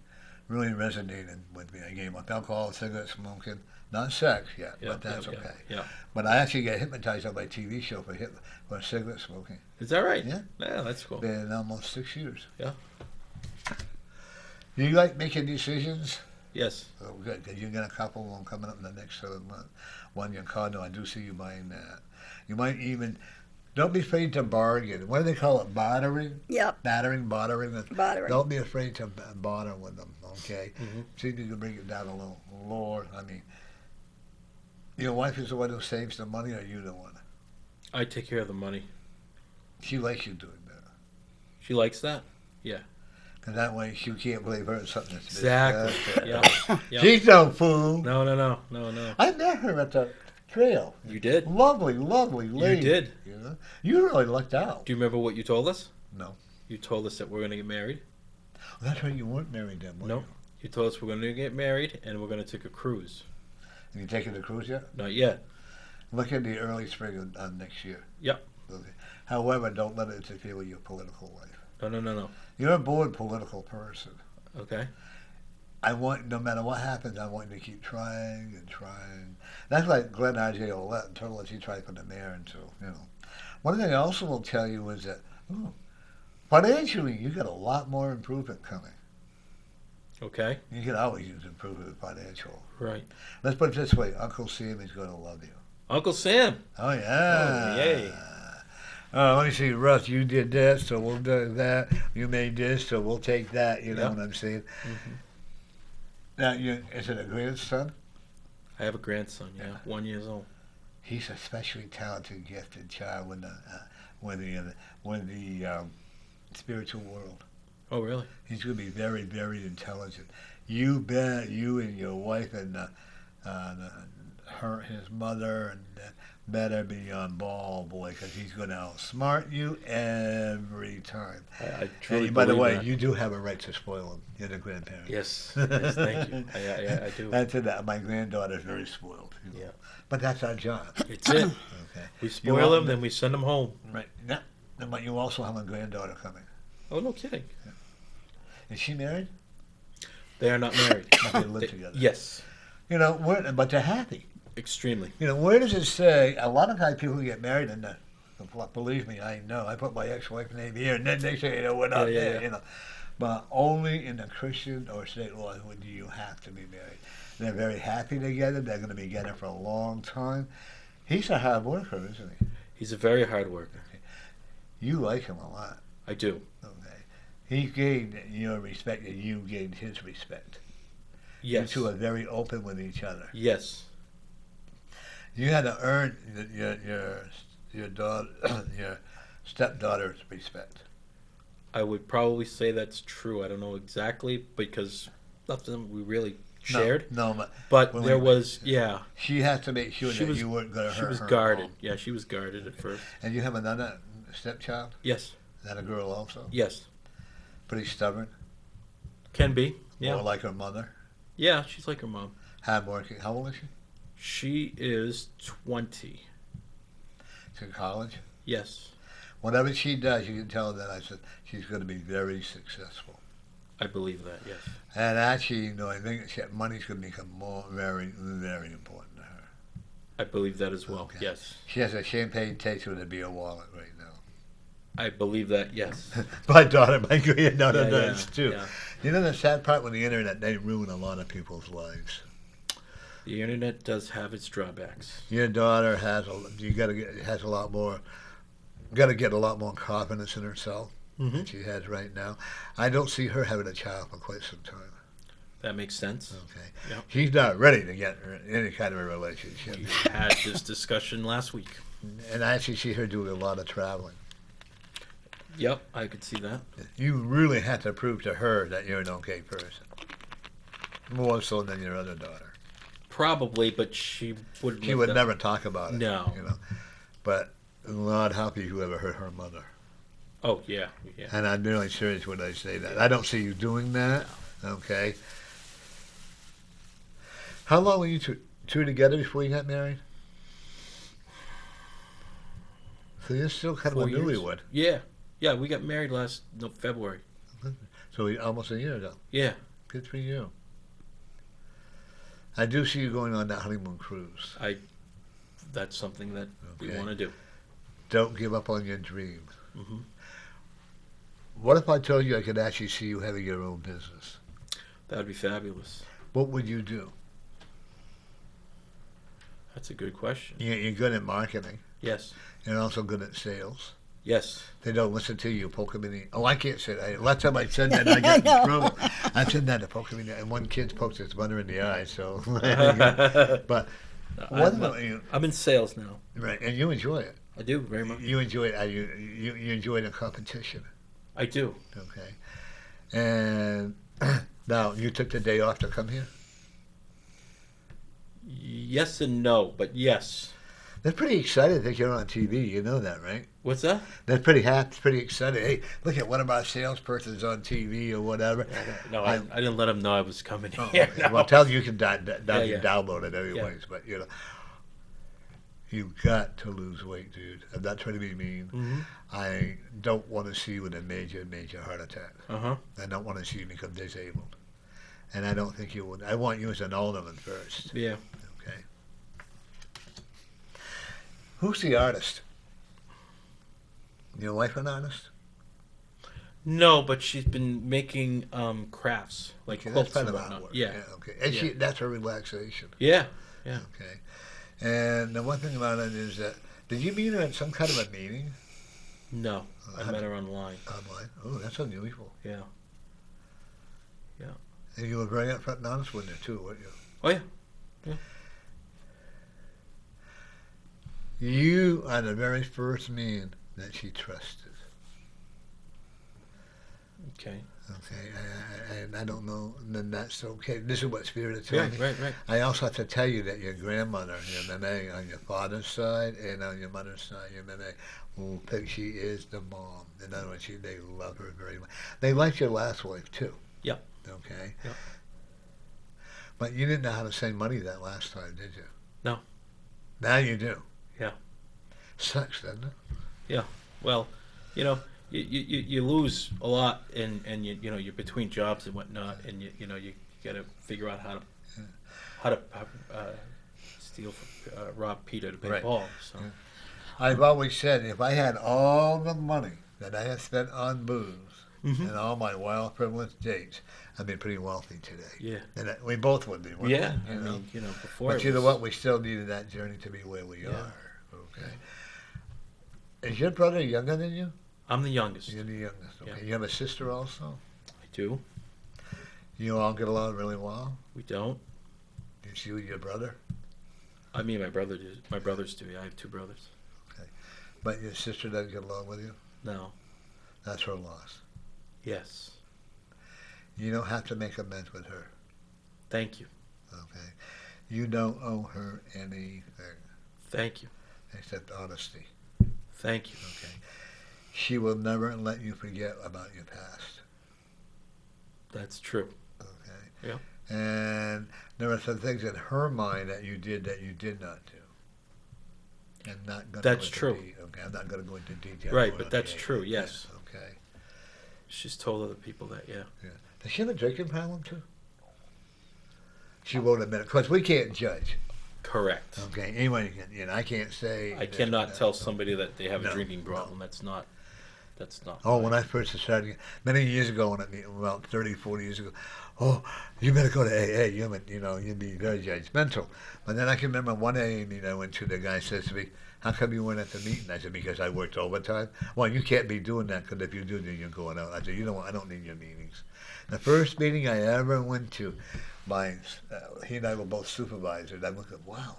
really resonated with me. I gave up alcohol, cigarette smoking, not sex yet, but that's okay. Yeah. But I actually got hypnotized on my TV show for cigarette smoking. Is that right? Yeah. Yeah, that's cool. Been almost 6 years. Yeah. Do you like making decisions? Yes. Oh, good, because you got a couple of them coming up in the next 7 months. One, your condo, I do see you buying that. You might even, don't be afraid to bargain. What do they call it? Bartering? Yep. Bartering. Bartering. Don't be afraid to barter with them, okay? Mm-hmm. See if you can bring it down a little. Lord, I mean, your wife is the one who saves the money, or you the one? I take care of the money. She likes you doing that. She likes that? Yeah. Because that way you can't believe her in something that's Exactly. Yeah. Yeah. She's no fool. No. I met her at the trail. You did? Lovely, lovely lady. You did. You know? You really lucked out. Do you remember what you told us? No. You told us that we're going to get married. That's right, you weren't married then, were No. you? You told us we're going to get married and we're going to take a cruise. Have you taken the cruise yet? Not yet. Look at the early spring of next year. Yep. Okay. However, don't let it interfere with your political life. No. You're a born political person. Okay. I want, no matter what happens, I want you to keep trying and trying. That's like Glenn R.J. Ouellette until he tried for the mayor until, you know. One thing I also will tell you is that, financially, you got a lot more improvement coming. Okay. You can always use improvement financial. Right. Let's put it this way, Uncle Sam is going to love you. Uncle Sam. Oh, yeah. Oh, yay. Let me see, Russ, you did this, so we'll do that. You made this, so we'll take that, you know Yep. what I'm saying? Mm-hmm. Now, is it a grandson? I have a grandson, yeah, 1 year old. He's a especially talented, gifted child with the spiritual world. Oh, really? He's going to be very, very intelligent. You bet you and your wife and his mother and better be on ball, boy, because he's going to outsmart you every time. I truly And by the believe way, that. you do have a right to spoil him. You're the grandparent. Yes, thank you. I do. That's it. My granddaughter's very spoiled. You know. Yeah. But that's our job. It's it. Okay. We spoil them, then we send them home. Right. Yeah. But you also have a granddaughter coming. Oh, no kidding. Is she married? They are not married. They live together. Yes, You know, but they're happy. extremely. You know, where does it say? A lot of times people get married and believe me, I know. I put my ex-wife's name here, and then they say, you know, we're not Yeah, there. yeah. You know, but only in the Christian or state law do you have to be married. They're very happy together. They're going to be together for a long time. He's a hard worker, isn't he? He's a very hard worker. You like him a lot. I do. Okay. He gained your respect, and you gained his respect. Yes. You two are very open with each other. Yes. You had to earn your daughter, your stepdaughter's respect. I would probably say that's true. I don't know exactly because nothing we really shared. No, But when there we- was, yeah. she had to make sure She that was- you weren't going to hurt She was her. guarded. Yeah, she was guarded at first. And you have another stepchild? Yes. Is that a girl also? Yes. Pretty stubborn? Can be. Yeah. More like her mother? Yeah, she's like her mom. Hardworking. How old is she? She is 20. She's in college? Yes. Whatever she does, you can tell that I said she's going to be very successful. I believe that, yes. And actually, you know, I think money's going to become very, very important to her. I believe that as well, Okay. yes. She has a champagne taste with a beer wallet right now. I believe that, yes. My daughter, my granddaughter Yeah, does yeah, too. yeah. You know the sad part with the internet, they ruin a lot of people's lives. The internet does have its drawbacks. Your daughter has a lot more, got to get a lot more confidence in herself than she has right now. I don't see her having a child for quite some time. That makes sense. Okay, Yep. she's not ready to get any kind of a relationship, We had this discussion last week. and I actually see her doing a lot of traveling. Yep, I could see that. You really have to prove to her that you're an okay person, more so than your other daughter. Probably, but she wouldn't. She let would that- never talk about it. No. You know, but Lord help you whoever hurt her mother. Oh, yeah, yeah. And I'm really serious when I say that. I don't see you doing that. Okay. How long were you two together before you got married? So you're still kind of 4 a years. newlywed. Yeah. Yeah, we got married last February. So almost a year ago. Yeah. Good for you. I do see you going on that honeymoon cruise. That's something that we Okay. want to do. Don't give up on your dream. Hmm. What if I told you I could actually see you having your own business? That would be fabulous. what would you do? That's a good question. You're good at marketing. Yes. You're also good at sales. Yes. They don't listen to you, poke them in the... Oh, I can't say that. Last time I said that, I got in trouble. I said that to poke them in the... And one kid poked his mother in the eye, so... But what about you? I'm in sales now. Right, and you enjoy it. I do, very much. You enjoy it. You enjoy the competition. I do. Okay. And now, you took the day off to come here? Yes and no, but yes. They're pretty excited that you're on TV. You know that, right? What's that? They're pretty happy, pretty excited. Hey, look at one of our salespersons on TV or whatever. No, I didn't let them know I was coming Oh, here. okay. No. Well, tell them you can Yeah. download it anyways. But, you know, you've got to lose weight, dude. I'm not trying to be mean. Mm-hmm. I don't want to see you with a major heart attack. Uh-huh. I don't want to see you become disabled. And I don't think you would. I want you as an alderman first. Yeah. Okay. Who's the artist? Your wife an artist? No, but she's been making crafts, like Okay, that's quilts part and of whatnot. artwork. Yeah. Okay. And Yeah. that's her relaxation. Yeah. Yeah. Okay. And the one thing about it is that, did you meet her at some kind of a meeting? No, I met her online. Online? Oh, that's unusual. Yeah. And you were very upfront and honest with her, too, weren't you? Oh, yeah. You are the very first man that she trusted. Okay. Okay, and I don't know, then that's okay. This is what Spirit is telling me. Right. I also have to tell you that your grandmother, your Lemay, on your father's side and on your mother's side, your Lemay, will think she is the mom. In other words, they love her very much. They liked your last wife, too. Yep. Okay? Yep. But you didn't know how to send money that last time, did you? No. Now you do. Yeah. Sucks, doesn't it? Yeah. Well, you know, you lose a lot, and you're between jobs and whatnot, and you got to figure out how to rob Peter to pay Right. Paul. So. Yeah. I've always said if I had all the money that I have spent on booze and all my wild frivolous dates, I'd be pretty wealthy today. Yeah. And we both would be. Wouldn't Yeah. we? I mean, before. But it you know was- what? We still needed that journey to be where we Yeah. are. Okay. Is your brother younger than you? I'm the youngest. You're the youngest. Okay. Yeah. You have a sister also? I do. You all get along really well? We don't. It's you and your brother? I mean, my brothers do. I have two brothers. But your sister doesn't get along with you? No. That's her loss. Yes. You don't have to make amends with her. Thank you. Okay. You don't owe her anything Thank you. except honesty. Thank you. Okay. She will never let you forget about your past. That's true. Okay. Yeah. And there are some things in her mind that you did not do. I'm not going That's to true. Okay, I'm not going to go into detail. Right, on but it. that's Yeah, true, yeah, yes. Okay. She's told other people that, yeah. Yeah. Does she have a drinking problem too? She won't admit it because we can't judge. Correct. Okay, anyone can. I can't say. I this cannot or that. tell somebody that they have No, a drinking no. problem. That's not. Oh, when I first started, many years ago, about 30, 40 years ago, oh, you better go to AA. You'd be very judgmental. But then I can remember one AA meeting I went to, the guy says to me, how come you weren't at the meeting? I said, because I worked overtime. Well, you can't be doing that because if you do, then you're going out. I said, I don't need your meetings. The first meeting I ever went to, he and I were both supervisors. I looked at, wow.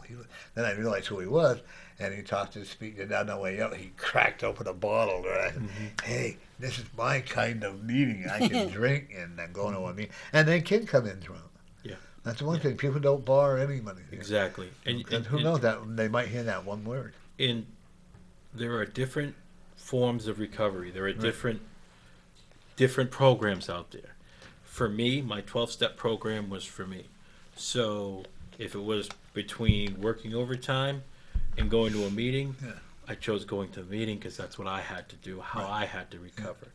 Then I realized who he was, and he talked to the speaker. Down the way out, he cracked open a bottle. Right? Hey, this is my kind of meeting. I can drink and then go to a meeting. And they can come in drunk. Yeah. That's the one thing. People don't borrow any money. Exactly. And who knows that they might hear that one word. And there are different forms of recovery. There are different programs out there. For me, my 12-step program was for me. So if it was between working overtime and going to a meeting, I chose going to the meeting because that's what I had to do, how I had to recover.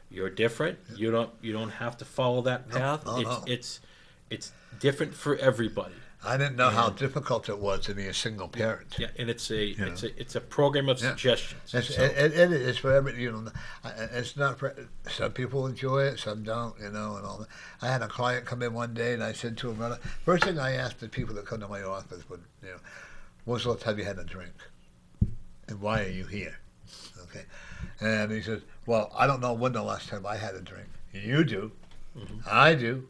You're different. You don't have to follow that path. No. It's different for everybody. I didn't know how difficult it was to be a single parent. Yeah, and it's a know. it's a program of Yeah. suggestions. It's, So, it is for every, it's not for, some people enjoy it, some don't, and all that. I had a client come in one day, and I said to him, first thing I asked the people that come to my office was, when's the last time you had a drink? And why are you here? Okay. And he says, well, I don't know when the last time I had a drink. You do. Mhm. I do.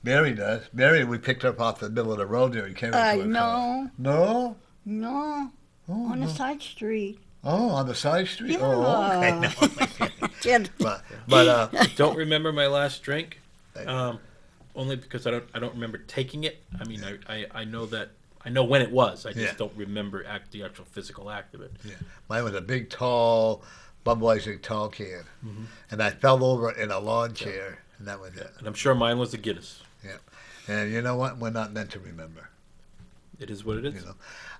Mary does. Mary, we picked her up off the middle of the road there and carried her to a car. No. No? No. Oh, On the no. side street. Oh, on the side street? Yeah. Oh, okay. No. Kid. but don't remember my last drink, only because I don't remember taking it. I mean, I know that I know when it was. I just don't remember the actual physical act of it. yeah, mine was a big, tall, Budweiser tall can, Mhm. and I fell over in a lawn chair, and that was it. And I'm sure mine was a Guinness. And you know what? We're not meant to remember. It is what it is.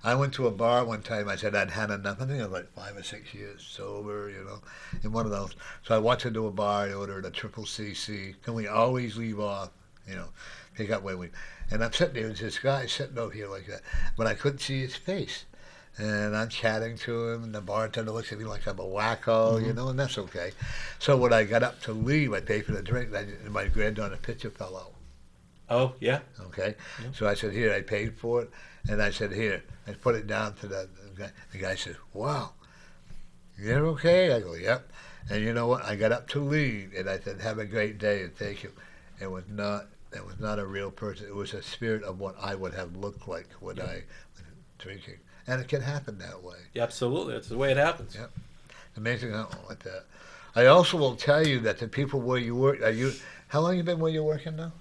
I went to a bar one time. I said I'd had enough. I think I was like 5 or 6 years sober, in one of those. So I walked into a bar. I ordered a triple CC, and we always leave off, pick up when we. And I'm sitting there, and this guy sitting over here like that, but I couldn't see his face. And I'm chatting to him, and the bartender looks at me like I'm a wacko, and that's okay. So when I got up to leave, I paid for the drink, and my granddaughter picture fell out. Oh yeah. Okay, Yeah. so I said, here, I paid for it, and I said, here, I put it down to the guy. The guy said, wow, you're okay? I go, yep. And you know what? I got up to leave, and I said, have a great day, and thank you. It was not a real person. It was a spirit of what I would have looked like when I was drinking. And it can happen that way. Yeah, absolutely. That's the way it happens. Yeah. Amazing how like that. I also will tell you that the people where you work, how long you been where you're working now?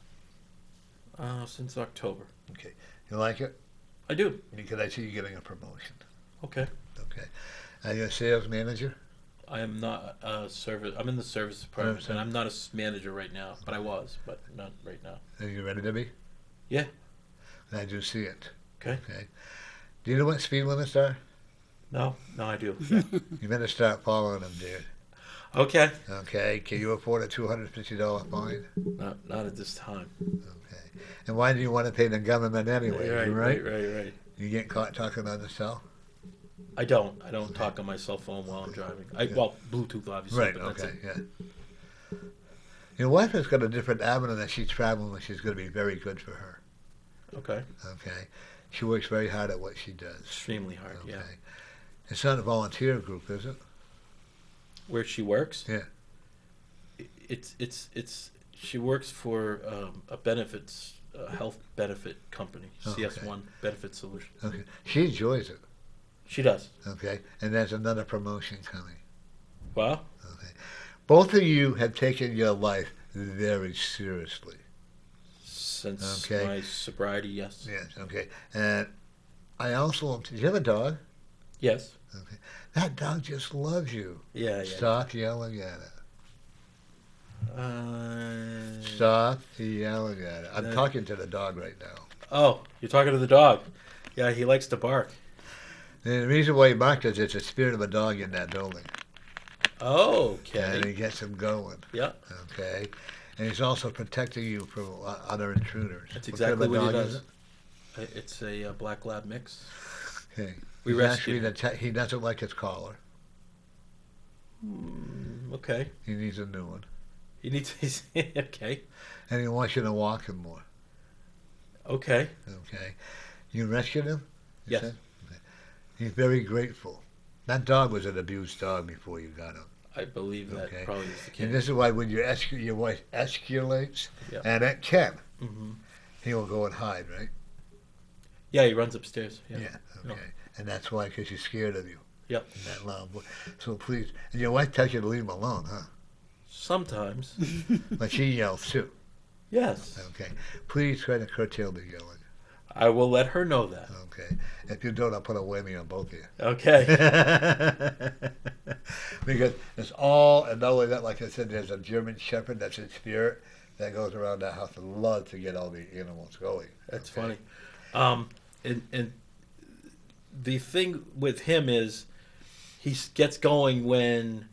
Since October. Okay. You like it? I do. Because I see you getting a promotion. Okay. Okay. Are you a sales manager? I am not a service. I'm in the service department, and I'm not a manager right now. But I was, but not right now. Are you ready to be? Yeah. I do see it. Okay. Okay. Do you know what speed limits are? No, I do. Yeah. You better start following them, dude. Okay. Okay. Can you afford a $250 fine? Not at this time. Okay. And why do you want to pay the government anyway? Right. You get caught talking on the cell? I don't talk on my cell phone while I'm driving. Well, Bluetooth obviously. Right. But that's Okay. it. Yeah. Your wife has got a different avenue that she's traveling with. She's going to be very good for her. Okay. Okay. She works very hard at what she does. Extremely hard. Okay. Yeah. It's not a volunteer group, is it? Where she works? Yeah. It's she works for a health benefit company, Oh, CS1 Benefit Solutions. Okay. She enjoys it. She does. Okay. And there's another promotion coming. Wow. Okay. Both of you have taken your life very seriously. Since Okay. my sobriety, yes. Yes. Okay. And I also, do you have a dog? Yes. Okay. That dog just loves you. Yeah. Stop yelling at it. Uh, Stop yelling at it. I'm that- talking to the dog right now. Oh, you're talking to the dog. Yeah, he likes to bark. And the reason why he barked is it's the spirit of a dog in that building. Okay. And he gets him going. Yeah. Okay. And he's also protecting you from other intruders. That's What kind of exactly a what he dog is does. It's a black lab mix. it? Okay. We He's rescued actually he doesn't like his collar. Okay. He needs a new one. He needs. Okay. And he wants you to walk him more. Okay. Okay. You rescued him? You Yes. said? Okay. He's very grateful. That dog was an abused dog before you got him. I believe that Okay. probably is the case. And this is why when your wife escalates, Yeah. and it can, Hmm. he will go and hide, right? Yeah, he runs upstairs. Yeah. Okay. And that's why, because she's scared of you. Yep. And that loud voice. So please, and your wife tells you to leave him alone, huh? Sometimes. But she yells too. Yes. Okay. Please try to curtail the yelling. I will let her know that. Okay. If you don't, I'll put a whammy on both of you. Okay. Because it's all, and not only that, like I said, there's a German Shepherd that's in spirit that goes around that house and loves to get all the animals going. That's Okay? funny. And the thing with him is he gets going when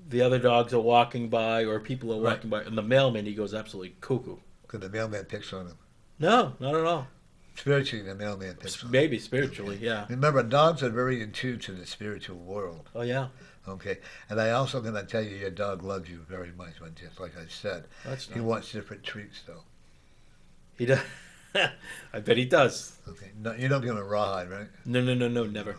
the other dogs are walking by or people are walking by. And the mailman, he goes absolutely cuckoo. Because the mailman picks on him. No, not at all. Spiritually, the mailman picks up. Maybe spiritually, yeah. Remember, dogs are very in tune to the spiritual world. Oh yeah, Okay, and I also going to tell you, your dog loves you very much. When just like I said, that's he nice. wants different treats though. He does. I bet he does. Okay, no, you don't give him a rawhide, right? No, never.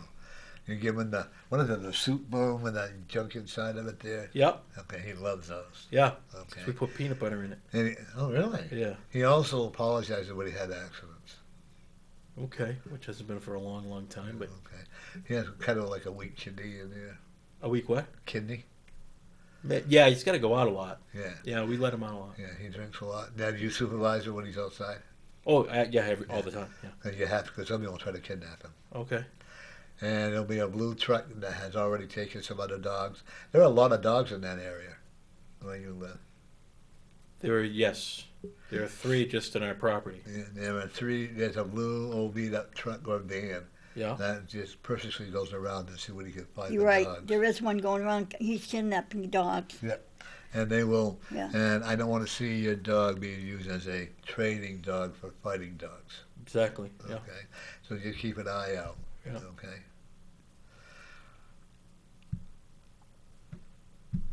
You give him the what is it, the soup bowl with that junk inside of it there. Yep. Okay, he loves those. Yeah. Okay. We put peanut butter in it. And oh, really? Yeah. He also apologizes when he had accidents. Okay, which hasn't been for a long, long time, but Okay, he has kind of like a weak kidney in there. a week what? Kidney. Yeah, he's got to go out a lot. Yeah. Yeah, we let him out a lot. Yeah, he drinks a lot. Now, do you supervise him when he's outside? Oh, yeah, all the time. Yeah. And you have to, because somebody will try to kidnap him. Okay. And there'll be a blue truck that has already taken some other dogs. There are a lot of dogs in that area where you live. There are 3 just in our property. Yeah, there are 3. There's a blue old beat-up truck or van Yeah. that just purposely goes around to see what he can find. You're the right. dogs. There is one going around. He's kidnapping dogs. And they will. Yeah. And I don't want to see your dog being used as a training dog for fighting dogs. Exactly. Yeah. Okay, so just keep an eye out. Yeah. Okay.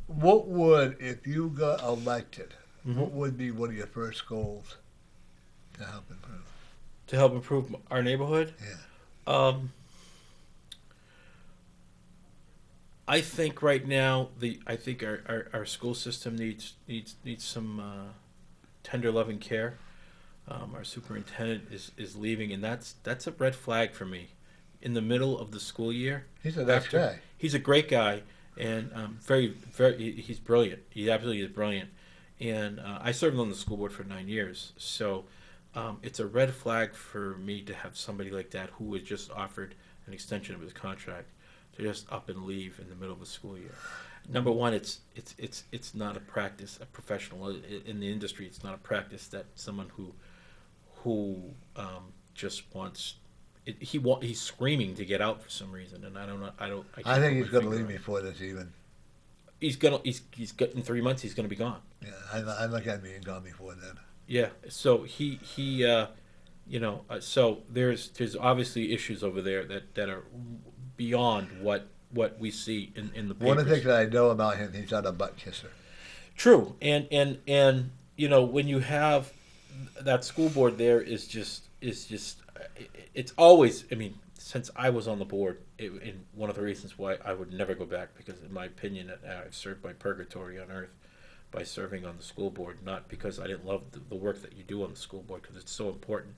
What would, if you got elected, what would be one of your first goals to help improve? To help improve our neighborhood. Yeah. I think right now I think our school system needs some tender loving care. Our superintendent is leaving, and that's a red flag for me. In the middle of the school year, He's a nice guy. he's a great guy, and he's brilliant. He absolutely is brilliant. And I served on the school board for 9 years, so it's a red flag for me to have somebody like that who was just offered an extension of his contract to just up and leave in the middle of the school year. Number one, it's not a practice, a professional in the industry. It's not a practice that someone who just wants. He's screaming to get out for some reason, and I don't know. I think he's going to leave before this even. He's got in 3 months. He's gonna be gone. Yeah, I look at being gone before then. Yeah. So so there's obviously issues over there that are beyond what we see in the papers. One of the things that I know about him, he's not a butt kisser. True, and when you have that school board there is just it's always, I mean, since I was on the board, and one of the reasons why I would never go back, because in my opinion I've served my purgatory on earth by serving on the school board, not because I didn't love the work that you do on the school board, because it's so important,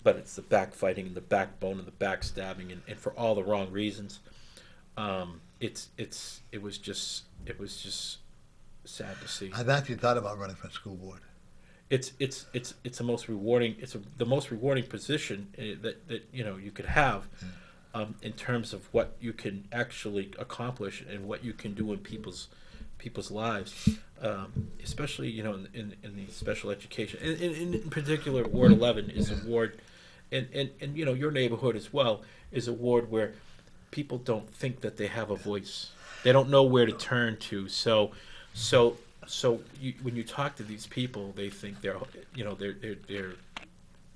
but it's the backfighting and the backbone and the backstabbing, and for all the wrong reasons. It was just sad to see. I've actually thought about running for school board. It's the most rewarding. The most rewarding position that you could have, in terms of what you can actually accomplish and what you can do in people's lives, especially in the special education. In particular, Ward 11 is a ward, and your neighborhood as well is a ward where people don't think that they have a voice. They don't know where to turn to. So when you talk to these people, they think their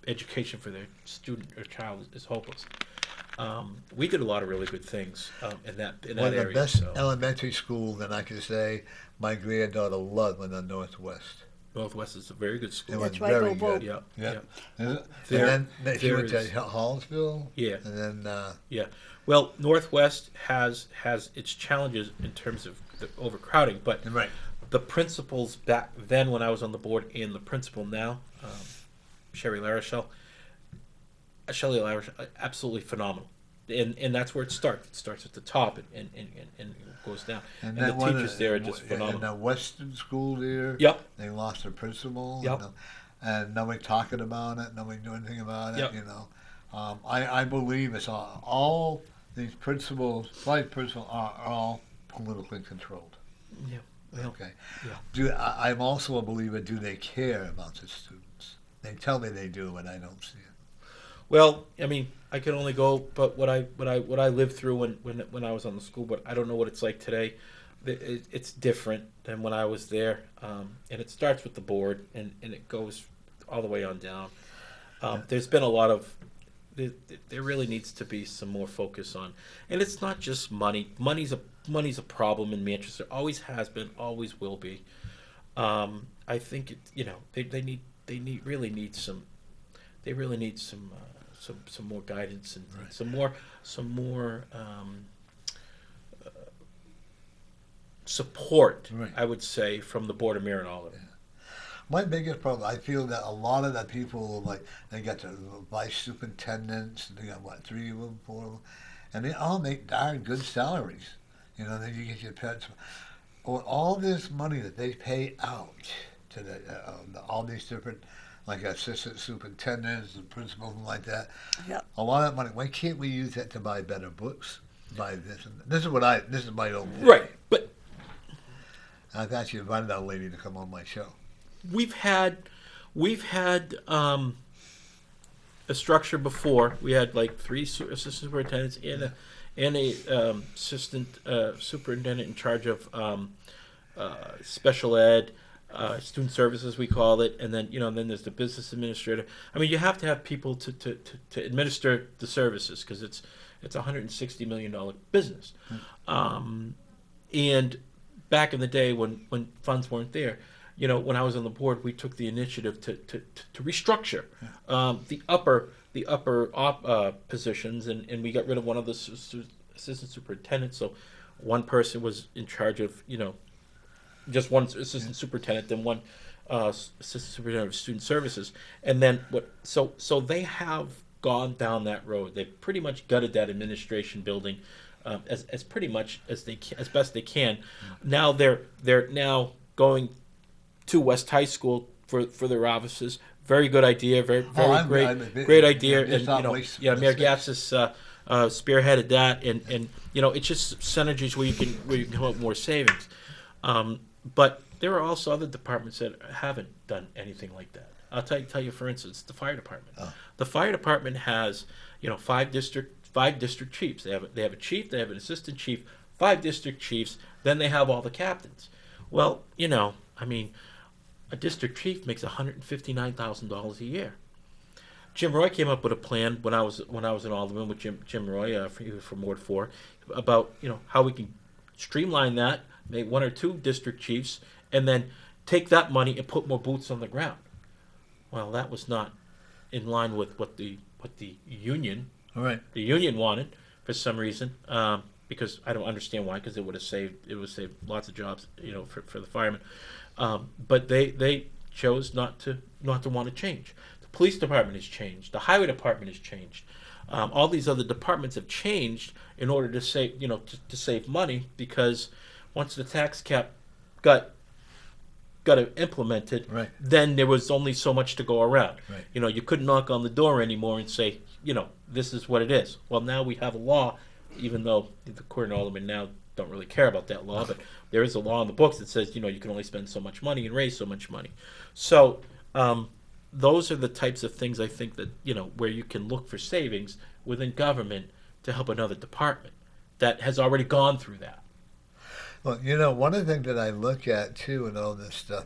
education for their student or child is hopeless. We did a lot of really good things in that area. One of the best elementary schools that I can say my granddaughter loved was the Northwest. Northwest is a very good school. It was That's right, very go good. vote. Yeah. And There- then she went to there is- Hallsville. Yeah. And then Yeah. Well, Northwest has its challenges in terms of the overcrowding, but right. the principals back then when I was on the board and the principal now, Shelly Larichelle, absolutely phenomenal. And that's where it starts. It starts at the top and goes down. And the teachers there are just phenomenal. And the Western school there, Yep. they lost their principal. Yep. And nobody talking about it, nobody doing anything about it, Yep. I believe it's all these principals, vice principals are all politically controlled. Yeah. Well, Okay. yeah. I'm also a believer, do they care about the students? They tell me they do, and I don't see it. Well, I mean, I can only go but what I lived through when I was on the school, but I don't know what it's like today. It's different than when I was there, and it starts with the board and it goes all the way on down. There's been a lot of there really needs to be some more focus on, and it's not just money. Money's a problem in Manchester. Always has been. Always will be. I think they really need some more guidance and Right. some more support. Right. I would say from the Board of Mayor and Alderman. My biggest problem, I feel that a lot of the people, like, they got the vice superintendents, they got, what, 3 of them, 4 of them, and they all make darn good salaries. You know, then you get your pets. Or all this money that they pay out to all these different, like, assistant superintendents and principals and like that. Yep. A lot of that money, why can't we use that to buy better books? Buy this and that? This is my own thing. Right, but I've actually invited that lady to come on my show. we've had a structure before. We had like 3 assistant superintendents and a assistant superintendent in charge of special ed, student services we call it, and then then there's the business administrator. I mean, you have to have people to administer the services because it's $160 million business. And back in the day when funds weren't there, when I was on the board, we took the initiative to restructure the upper positions, and we got rid of one of the assistant superintendents. So one person was in charge of just one assistant superintendent, then one assistant superintendent of student services, and then so they have gone down that road. They've pretty much gutted that administration building as pretty much as best they can. Now they're now going to West High School for their offices. Very good idea. Very great idea. And Mayor Gatsas spearheaded that, and it's just synergies where you can come up with more savings. But there are also other departments that haven't done anything like that. I'll tell you, for instance, the fire department. Oh. The fire department has 5 district chiefs. They have a chief, they have an assistant chief, 5 district chiefs. Then they have all the captains. Well, I mean, a district chief makes $159,000 a year. Jim Roy came up with a plan when I was an alderman with Jim Roy from Ward 4 about how we can streamline that, make 1 or 2 district chiefs, and then take that money and put more boots on the ground. Well, that was not in line with what the union wanted for some reason. Because I don't understand why. Because it would have saved lots of jobs, for the firemen. But they chose not to want to change. The police department has changed. The highway department has changed. All these other departments have changed in order to save to save money, because once the tax cap got implemented, right, then there was only so much to go around. Right. You couldn't knock on the door anymore and say, this is what it is. Well, now we have a law, even though the court and aldermen now don't really care about that law, but there is a law in the books that says, you can only spend so much money and raise so much money. So those are the types of things I think that, where you can look for savings within government to help another department that has already gone through that. Well, one of the things that I look at, too, in all this stuff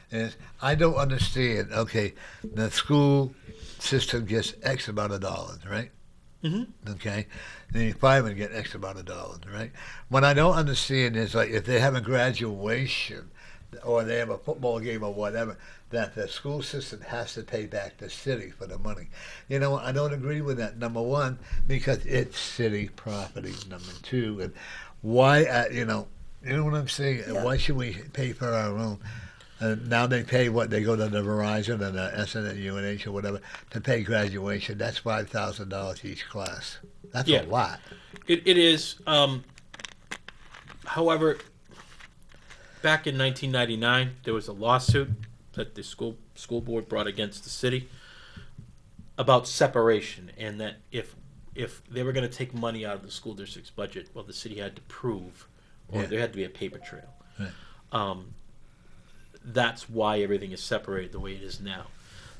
is I don't understand, okay, the school system gets X amount of dollars, right? Mm-hmm. Okay? The firemen get X amount of dollars, right? What I don't understand is, like, if they have a graduation or they have a football game or whatever, that the school system has to pay back the city for the money. I don't agree with that, number one, because it's city property, number two, and why, you know what I'm saying? Yeah. Why should we pay for our own? Now they pay what? They go to the Verizon and the SN at UNH or whatever to pay graduation. That's $5,000 each class. That's a lot. It is. However, back in 1999, there was a lawsuit that the school board brought against the city about separation, and that if they were going to take money out of the school district's budget, well, the city had to prove, or there had to be a paper trail. Right. That's why everything is separated the way it is now.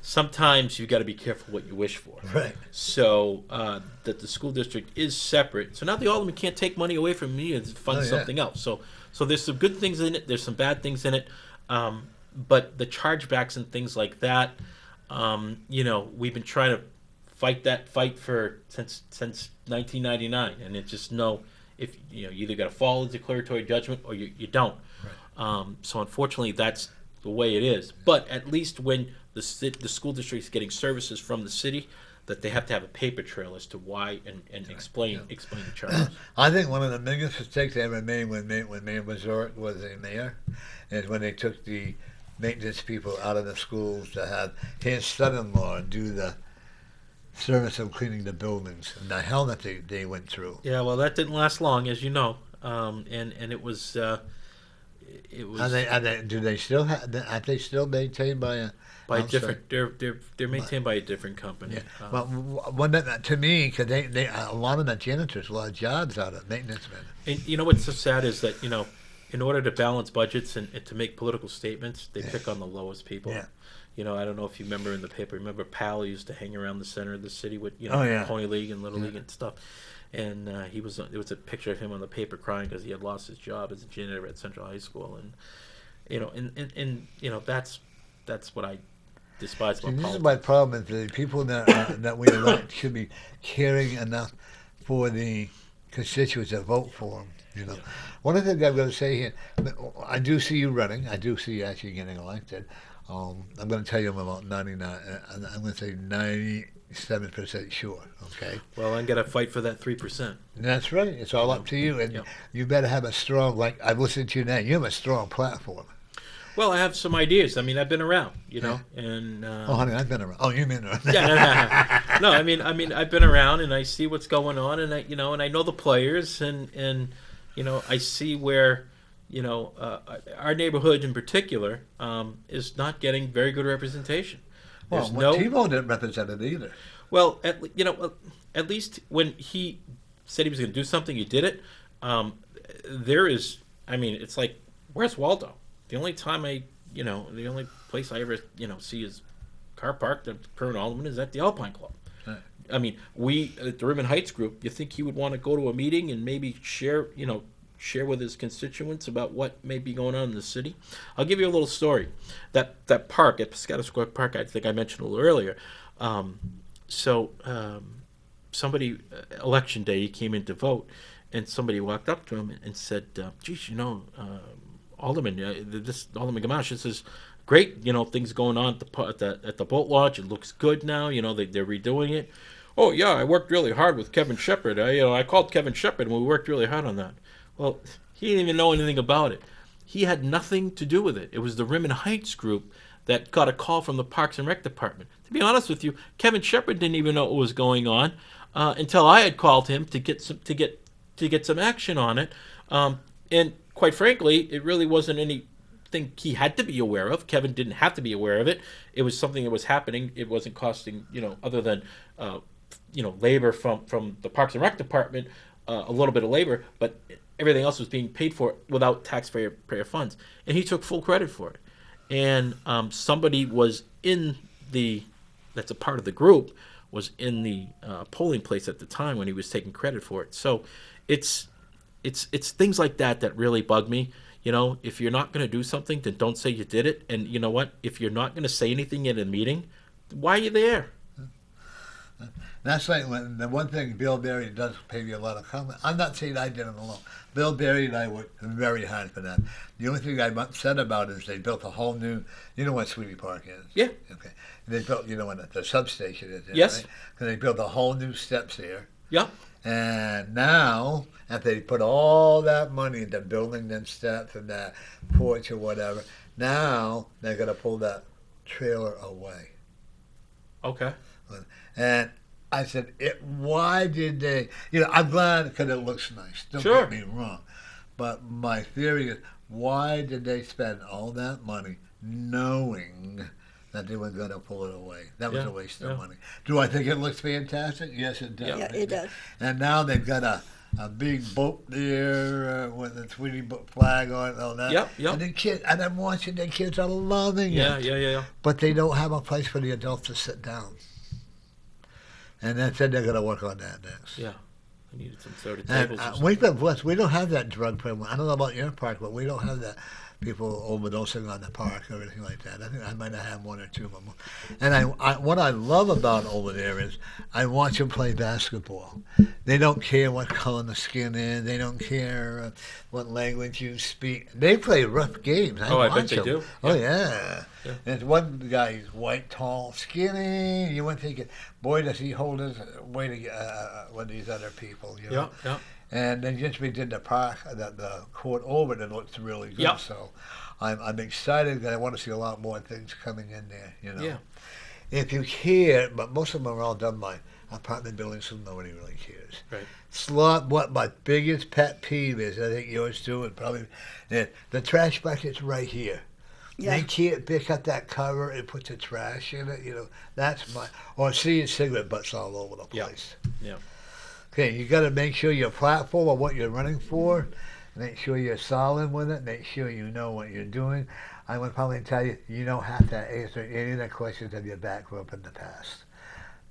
Sometimes you've got to be careful what you wish for. Right. So that the school district is separate. So now the alderman can't take money away from me and fund something else. So there's some good things in it. There's some bad things in it. But the chargebacks and things like that, We've been trying to fight that fight since 1999, and it's just if you either got to follow the declaratory judgment or you don't. Right. So unfortunately, that's the way it is. But at least when the school district is getting services from the city, that they have to have a paper trail as to why and explain the charges. I think one of the biggest mistakes they ever made when Mayor Resort was a mayor is when they took the maintenance people out of the schools to have his son-in-law do the service of cleaning the buildings, and the hell that they went through. Yeah, well, that didn't last long, as you know, and it was. It was. Do they still have they still maintained by a? By different, they're maintained by a different company. Yeah. Well, to me, because they a lot of the janitors lost jobs out of maintenance men. And you know what's so sad is that in order to balance budgets and to make political statements, they pick on the lowest people. Yeah. I don't know if you remember in the paper. Remember, Pal used to hang around the center of the city with Pony League and Little League and stuff. And there was a picture of him on the paper crying because he had lost his job as a janitor at Central High School, and that's what I despise about politics. This is my problem: is the people that we elect should be caring enough for the constituents that vote for them. Yeah. One of the things I'm going to say here, I do see you running. I do see you actually getting elected. I'm going to tell you I'm about 99. I'm going to say 97% sure. Okay. Well, I'm going to fight for that 3%. That's right. It's all up to you, and you better have a strong. Like I've listened to you now. You have a strong platform. Well, I have some ideas. I mean, I've been around, and. Oh, honey, I've been around. Oh, you've been around. No, I mean, I've been around, and I see what's going on, and I know the players, and I see where. Our neighborhood in particular is not getting very good representation. There's Tebow didn't represent it either. Well, at least when he said he was going to do something, he did it. It's like, where's Waldo? The only time the only place I ever, see his car parked at current Alderman is at the Alpine Club. Right. I mean, we at the Ribbon Heights group, you think he would want to go to a meeting and maybe share with his constituents about what may be going on in the city? I'll give you a little story. That park at Piscataway Square Park, I think I mentioned a little earlier. Somebody, election day, he came in to vote, and somebody walked up to him and said, geez, Alderman, this Alderman Gamache, this is great, things going on at the boat launch. It looks good now, they're redoing it. Oh, yeah, I worked really hard with Kevin Shepard. I called Kevin Shepard, and we worked really hard on that. Well, he didn't even know anything about it. He had nothing to do with it. It was the Ribbon Heights group that got a call from the Parks and Rec department. To be honest with you, Kevin Shepard didn't even know what was going on until I had called him to get some action on it. And quite frankly, it really wasn't anything he had to be aware of. Kevin didn't have to be aware of it. It was something that was happening. It wasn't costing, other than labor from the Parks and Rec department, a little bit of labor, but everything else was being paid for without taxpayer funds, and he took full credit for it. And somebody was that's a part of the group, was in the polling place at the time when he was taking credit for it. So it's things like that really bug me. If you're not going to do something, then don't say you did it. And you know what? If you're not going to say anything in a meeting, why are you there? That's like when the one thing Bill Berry does pay me a lot of comment. I'm not saying I did it alone. Bill Berry and I worked very hard for that. The only thing I'm upset about is they built a whole new. You know what Sweetie Park is? Yeah. Okay. And they built, what the substation is. There, yes. Right? And they built a whole new steps there. Yeah. And now, after they put all that money into building them steps and that porch or whatever, now they're going to pull that trailer away. Okay. And I said, why did they? I'm glad because it looks nice. Don't Sure. get me wrong. But my theory is, why did they spend all that money knowing that they were going to pull it away? That was a waste of money. Do I think it looks fantastic? Yes, it does. Yeah, it does. And now they've got a big boat there with the Tweety flag on it and all that. Yep. And the kids, and I'm watching the kids are loving it. Yeah. But they don't have a place for the adults to sit down. And they said they're going to work on that next. Yeah. I needed some soda And tables. Or something. we've been blessed. We don't have that drug problem. I don't know about your park, but we don't have that people overdosing on the park or anything like that. I think I might have had one or two of them. And what I love about over there is I watch them play basketball. They don't care what color the skin is. They don't care what language you speak. They play rough games. Oh, I bet watch they them. do. Oh, Yeah. yeah. Yeah. There's one guy, he's white, tall, skinny. You wouldn't think, boy, does he hold his weight with these other people. You know? Yeah. And they just redid the park, the court over, and it looks really good. Yep. So I'm excited, and I want to see a lot more things coming in there. You know, Yeah. if you care, but most of them are all done by apartment buildings, so nobody really cares. Right. Slot. What my biggest pet peeve is, I think yours too, and probably the trash bucket's right here. Yeah. They can't pick up that cover and put the trash in it. You know, that's my. Or seeing cigarette butts all over the Yeah. place. Yeah. Okay, you got to make sure your platform of what you're running for, make sure you're solid with it, make sure you know what you're doing. I would probably tell you, you don't have to answer any of the questions of your background in the past.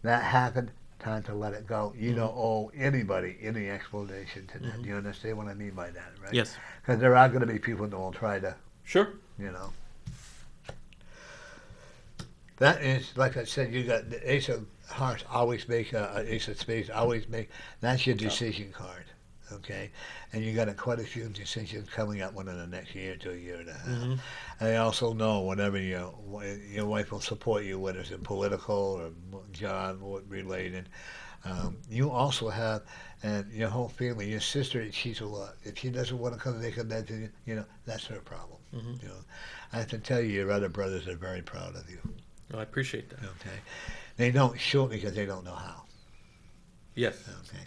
That happened, time to let it go. You don't owe anybody any explanation to that. Do you understand what I mean by that, right? Yes. Because there are going to be people that will try to, Sure. you know. That is, like I said, you got the Ace of Hearts always make, Ace of Spades always make, that's your decision card, okay? And you got quite a few decisions coming up within the next year to a year and a half. Mm-hmm. And I also know whenever your wife will support you, whether it's in political or job related, you also have, and your whole family, your sister, she's a lot. If she doesn't want to come and make a bed to you, you know, that's her problem. Mm-hmm. You know, I have to tell you, your other brothers are very proud of you. Well, I appreciate that. Okay, they don't show it because they don't know how. Yes. Okay,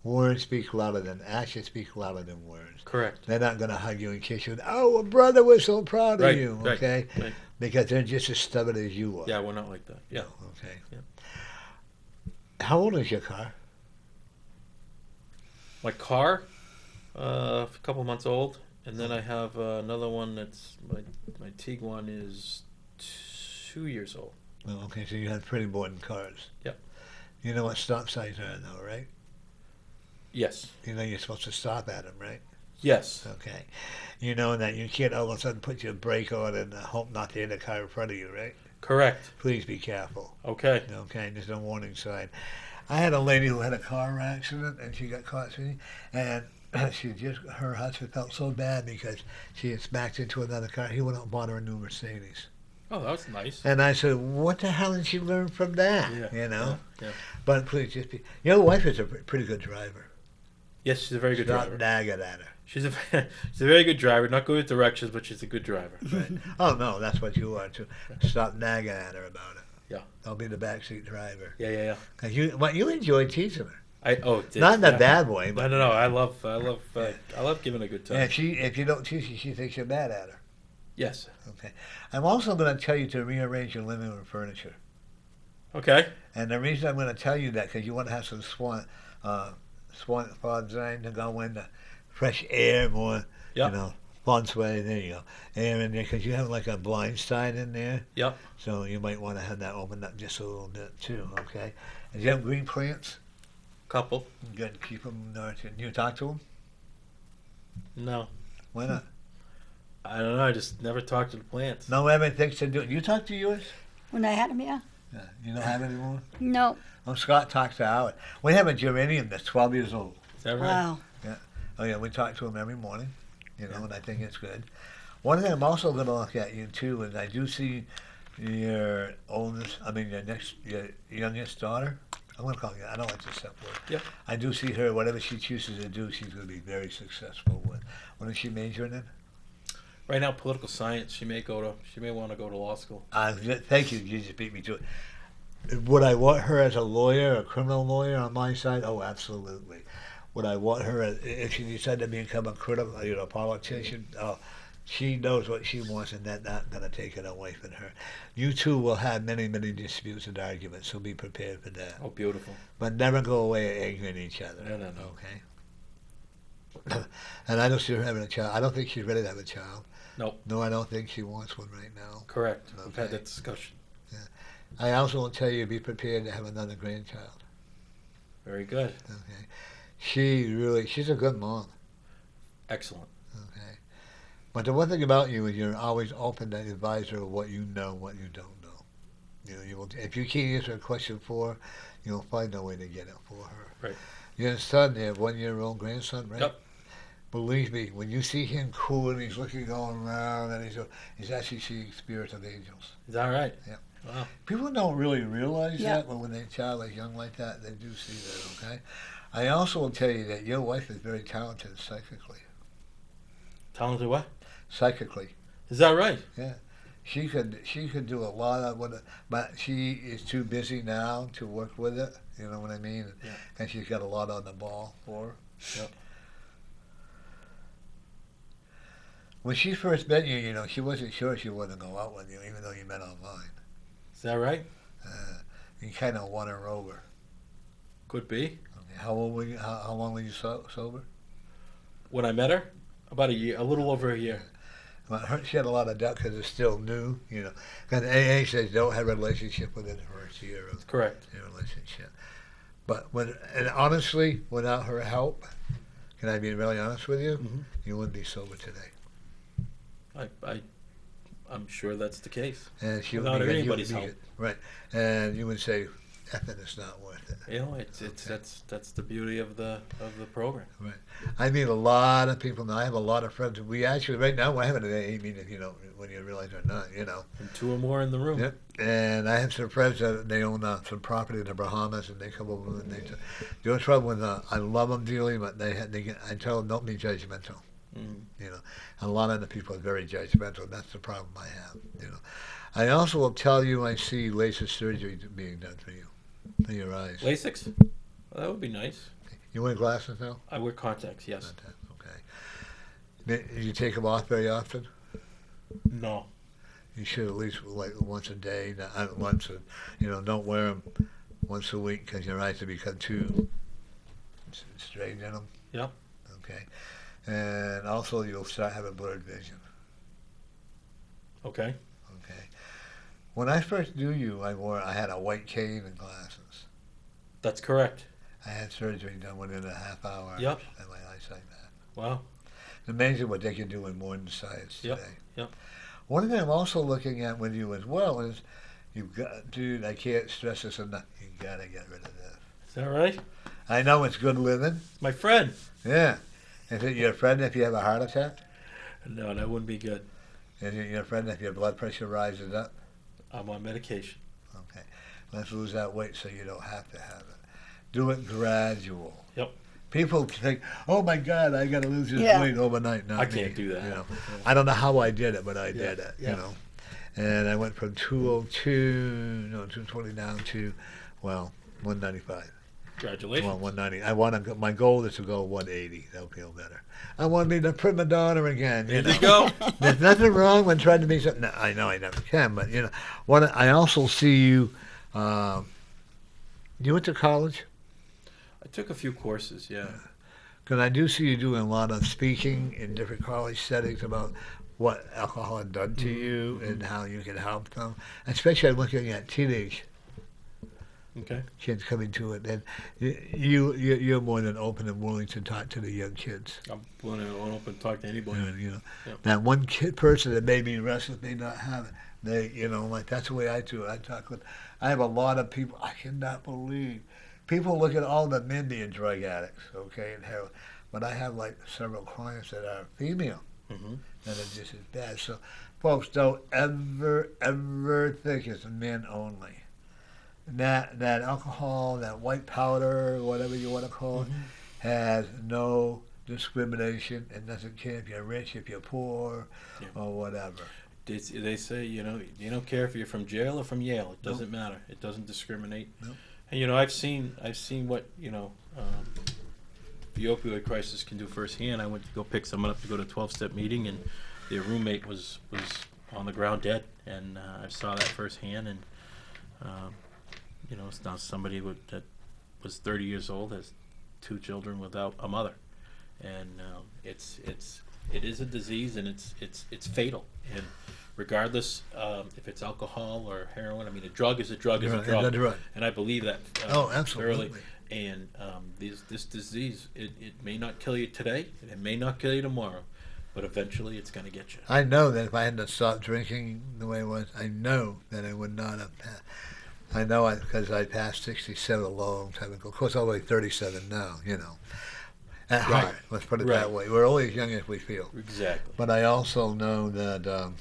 words speak louder than actions. Speak louder than words. Correct. They're not going to hug you and kiss you. Oh, brother, we're so proud Right, of you. right, Okay, right. because they're just as stubborn as you are. Yeah, we're not like that. Yeah. Okay. Yeah. How old is your car? My car, a couple months old, and then I have another one that's my Tiguan is 2 years old. Oh, okay, so you have pretty modern cars. Yep. You know what stop signs are, though, right? Yes. You know you're supposed to stop at them, right? Yes. Okay. You know that you can't all of a sudden put your brake on and hope not to hit a car in front of you, right? Correct. Please be careful. Okay. Okay, there's no warning sign. I had a lady who had a car accident and she got caught speeding, and her husband felt so bad because she had smacked into another car. He went out and bought her a new Mercedes. Oh, that was nice. And I said, what the hell did she learn from that? Yeah. You know? Yeah. But please just be. Your wife is a pretty good driver. Yes, she's a very good Stop driver. nagging at her. She's a very good driver. Not good at directions, but she's a good driver. Right. Oh, no, that's what you are, too. Stop nagging at her about it. Yeah. Don't be the backseat driver. Yeah. 'Cause you enjoy teasing her. Not in a bad way. But No. I love giving a good time. And if you don't tease her, she thinks you're mad at her. Yes. Okay. I'm also going to tell you to rearrange your living room furniture. Okay. And the reason I'm going to tell you that because you want to have some swan design to go in, the fresh air, more, Yep. you know, feng shui. There you go, air in there because you have like a blind side in there. Yep. So you might want to have that opened up just a little bit too. Okay. And you have green plants. Couple. Good. Keep them nurtured. You talk to them? No. Why not? I don't know. I just never talked to the plants. No, Evan thinks to do it. You talk to yours? When I had him, yeah. Yeah. You don't have any more? No. Oh, Scott talks to Howard. We have a geranium that's 12 years old. Is that right? Wow. Oh, yeah, we talk to him every morning, you know, and I think it's good. One thing I'm also going to look at you, too, is I do see your your youngest daughter. I'm going to call you, I don't like to step word. Yeah. I do see her, whatever she chooses to do, she's going to be very successful with. What is she majoring in? Right now, political science. She may want to go to law school. Thank you, you just beat me to it. Would I want her as a lawyer, a criminal lawyer on my side? Oh, absolutely. Would I want her, if she decided to become a politician? Oh, she knows what she wants, and that's not going to take it away from her. You two will have many, many disputes and arguments, so be prepared for that. Oh, beautiful. But never go away angering each other. No. Okay? And I don't see her having a child. I don't think she's ready to have a child. Nope. No, I don't think she wants one right now. Correct. We've Okay. had that discussion. I also will tell you, be prepared to have another grandchild. Very good. Okay. she's a good mom. Excellent. Okay. But the one thing about you is you're always open to advise her what you know, what you don't know. You will, if you can't answer a question for her, you'll find a way to get it for her. Right. Your son, you have 1-year-old grandson, right? Yep. Believe me, when you see him cool and he's looking all around and he's actually seeing spirits of angels. Is that right? Yeah. Wow. People don't really realize Yeah. that, but when their child is young like that, they do see that, okay? I also will tell you that your wife is very talented psychically. Talented what? Psychically. Is that right? Yeah. She could do a lot of what, but she is too busy now to work with it, you know what I mean? Yeah. And she's got a lot on the ball for her. Yep. When she first met you, she wasn't sure she wanted to go out with you, even though you met online. Is that right? You kind of won her over. Could be. Okay. How old were you? How long were you sober? When I met her, about a year, a little over a year. Well, she had a lot of doubt because it's still new, Because AA says don't have a relationship within the first year of Correct. your relationship. But and honestly, without her help, can I be really honest with you? Mhm. You wouldn't be sober today. I'm sure that's the case. And she Without would be, anybody's help. right? And you would say, "Effing, it's not worth it." You know, it's Okay. that's the beauty of the program. Right. I meet a lot of people now. I have a lot of friends. We actually right now we're having an AA meeting, when you realize or not, And two or more in the room. Yep. And I have some friends that they own some property in the Bahamas, and they come over and the only trouble with I love them dearly, but I tell them don't be judgmental. Mm. A lot of the people are very judgmental. That's the problem I have. I also will tell you I see laser surgery being done for you, for your eyes. LASIK? Well, that would be nice. You wear glasses now? I wear contacts. Yes. Okay. You take them off very often? No. You should at least like once a day, don't wear them once a week because your eyes will become too strained in them. Yep. Okay. And also you'll start having blurred vision. Okay. Okay. When I first knew you, I had a white cane and glasses. That's correct. I had surgery done within a half hour. Yep. And my eyesight back. Wow. It's amazing what they can do in modern science Yep. today. Yep. One thing I'm also looking at with you as well is dude, I can't stress this enough. You gotta get rid of this. Is that right? I know it's good living. My friend. Yeah. Is it your friend if you have a heart attack? No, that wouldn't be good. Is it your friend if your blood pressure rises up? I'm on medication. Okay. Let's lose that weight so you don't have to have it. Do it gradual. Yep. People think, oh my God, I got to lose this Yeah. weight overnight. Not I me. can't do that. Yeah. I don't know how I did it, but I did it. Yeah. And I went from 220 down to, 195. Congratulations. Well, 190. My goal is to go 180. That'll feel better. I want to be the prima donna again. There you go. There's nothing wrong when trying to be something. No, I know I never can, but I also see you. You went to college? I took a few courses. Yeah. Because I do see you doing a lot of speaking in different college settings about what alcohol had done to you and how you can help them. Especially I'm looking at teenage Okay. kids coming to it, and you're more than open and willing to talk to the young kids. I'm willing to open to talk to anybody. Yep. That one person that may be restless may not have it. That's the way I do it. I have a lot of people. I cannot believe people look at all the men being drug addicts, okay, and heroin, but I have several clients that are female Mm-hmm. that are just as bad. So, folks, don't ever think it's men only. That alcohol, that white powder, whatever you want to call it, has no discrimination. It doesn't care if you're rich, if you're poor, or whatever. They say, you don't care if you're from jail or from Yale. It doesn't matter. It doesn't discriminate. Nope. And I've seen what the opioid crisis can do firsthand. I went to go pick someone up to go to a 12-step meeting, and their roommate was on the ground dead, and I saw that firsthand. And it's now somebody that was 30 years old, has 2 children without a mother, and it is a disease, and it's fatal. And regardless if it's alcohol or heroin, I mean, a drug is a drug is a drug. That's right. And I believe that Oh, absolutely. thoroughly. This disease, it may not kill you today, and it may not kill you tomorrow, but eventually it's going to get you. I know that if I hadn't stopped drinking the way it was, I know that I would not have passed. I know because I passed 67 a long time ago. Of course, I'm only 37 now, At heart, let's put it that way. We're only as young as we feel. Exactly. But I also know that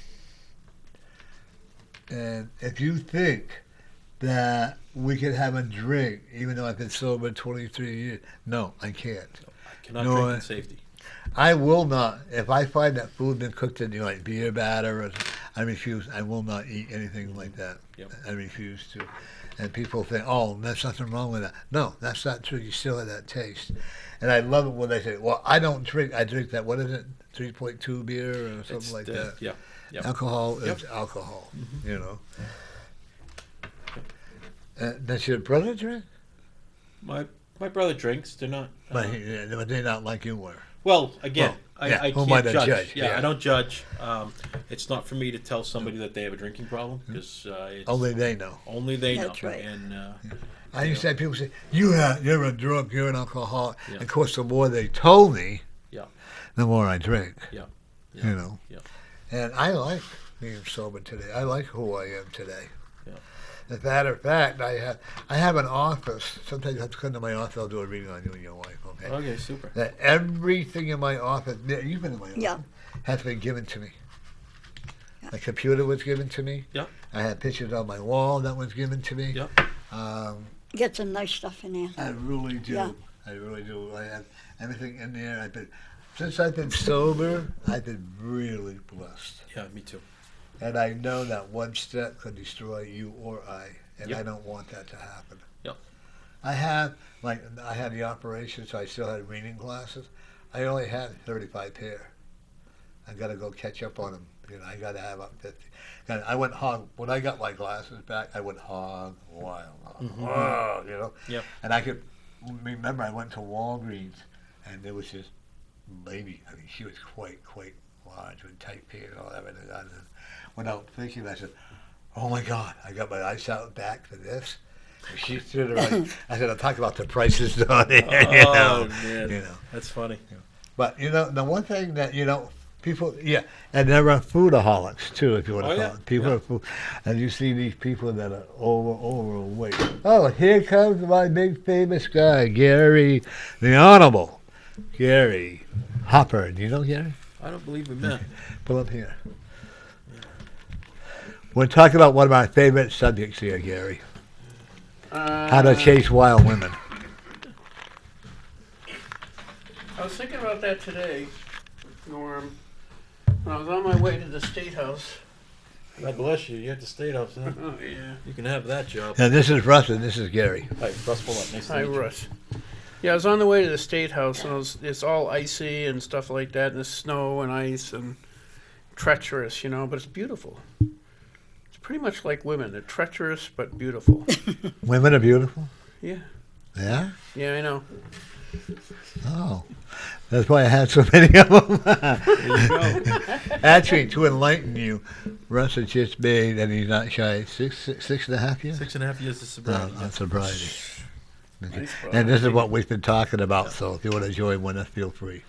and if you think that we could have a drink, even though I've been sober 23 years, no, I can't. I cannot drink in safety. I will not. If I find that food been cooked in like beer batter, I refuse. I will not eat anything like that. Yep. I refuse to. And people think, oh, there's nothing wrong with that. No, that's not true. You still have that taste. And I love it when they say, well, I don't drink. I drink that, what is it, 3.2 beer or something like that. Yeah. Yep. Alcohol is alcohol, Does your brother drink? My brother drinks. They're not. But they're not like you were. Well, again, I who can't might judge. judge? I don't judge. It's not for me to tell somebody that they have a drinking problem because Only they know. Only they know. That's right. And I used to have people say, you're a drunk, you're an alcoholic. Yeah. Of course, the more they told me, the more I drink. Yeah. Yeah. And I like being sober today. I like who I am today. Yeah. As a matter of fact, I have an office. Sometimes you have to come to my office. I'll do a reading on you and your wife. Okay. Okay, super. That everything in my office, you've been in my office, has been given to me. Yeah. My computer was given to me. Yeah. I had pictures on my wall that was given to me. Yeah. Get some nice stuff in there. I really do. Yeah. I really do. I have everything in there. Since I've been sober, I've been really blessed. Yeah, me too. And I know that one step could destroy you or I, and I don't want that to happen. Yep. I had the operation, so I still had reading glasses. I only had 35 pair. I got to go catch up on them. I got to have up 50. And I went hog when I got my glasses back. I went hog wild, Yep. And I could remember I went to Walgreens, and there was this lady. I mean, she was quite large with tight pants and all that. And without thinking, I said, "Oh my God, I got my eyesight back for this." And she stood around. I said, "I'm talking about the prices down there." Man, that's funny. But the one thing that people, and there are foodaholics too, if you want to call it. People are food, and you see these people that are overweight. Oh, here comes my big famous guy, Gary, the Honorable Gary Hopper. Do you know Gary? I don't believe we met. Pull up here. We're talking about one of my favorite subjects here, Gary. How to chase wild women. I was thinking about that today, Norm. When I was on my way to the State House. God bless you. You're at the State House, huh? Oh, yeah. You can have that job. And this is Russ, and this is Gary. Hi, Russ Ouellette. Nice to Hi, meet you. Russ. Yeah, I was on the way to the State House, and it's all icy and stuff like that, and there's snow and ice and treacherous, but it's beautiful. It's pretty much like women. They're treacherous but beautiful. Women are beautiful? Yeah. Yeah? Yeah, I know. Oh. That's why I had so many of them. There you go. Actually, to enlighten you, Russ has just made, and he's not shy, 6.5 years? 6.5 years of sobriety. On sobriety. Okay. Nice, bro. And this is what we've been talking about, so if you want to join with us, feel free.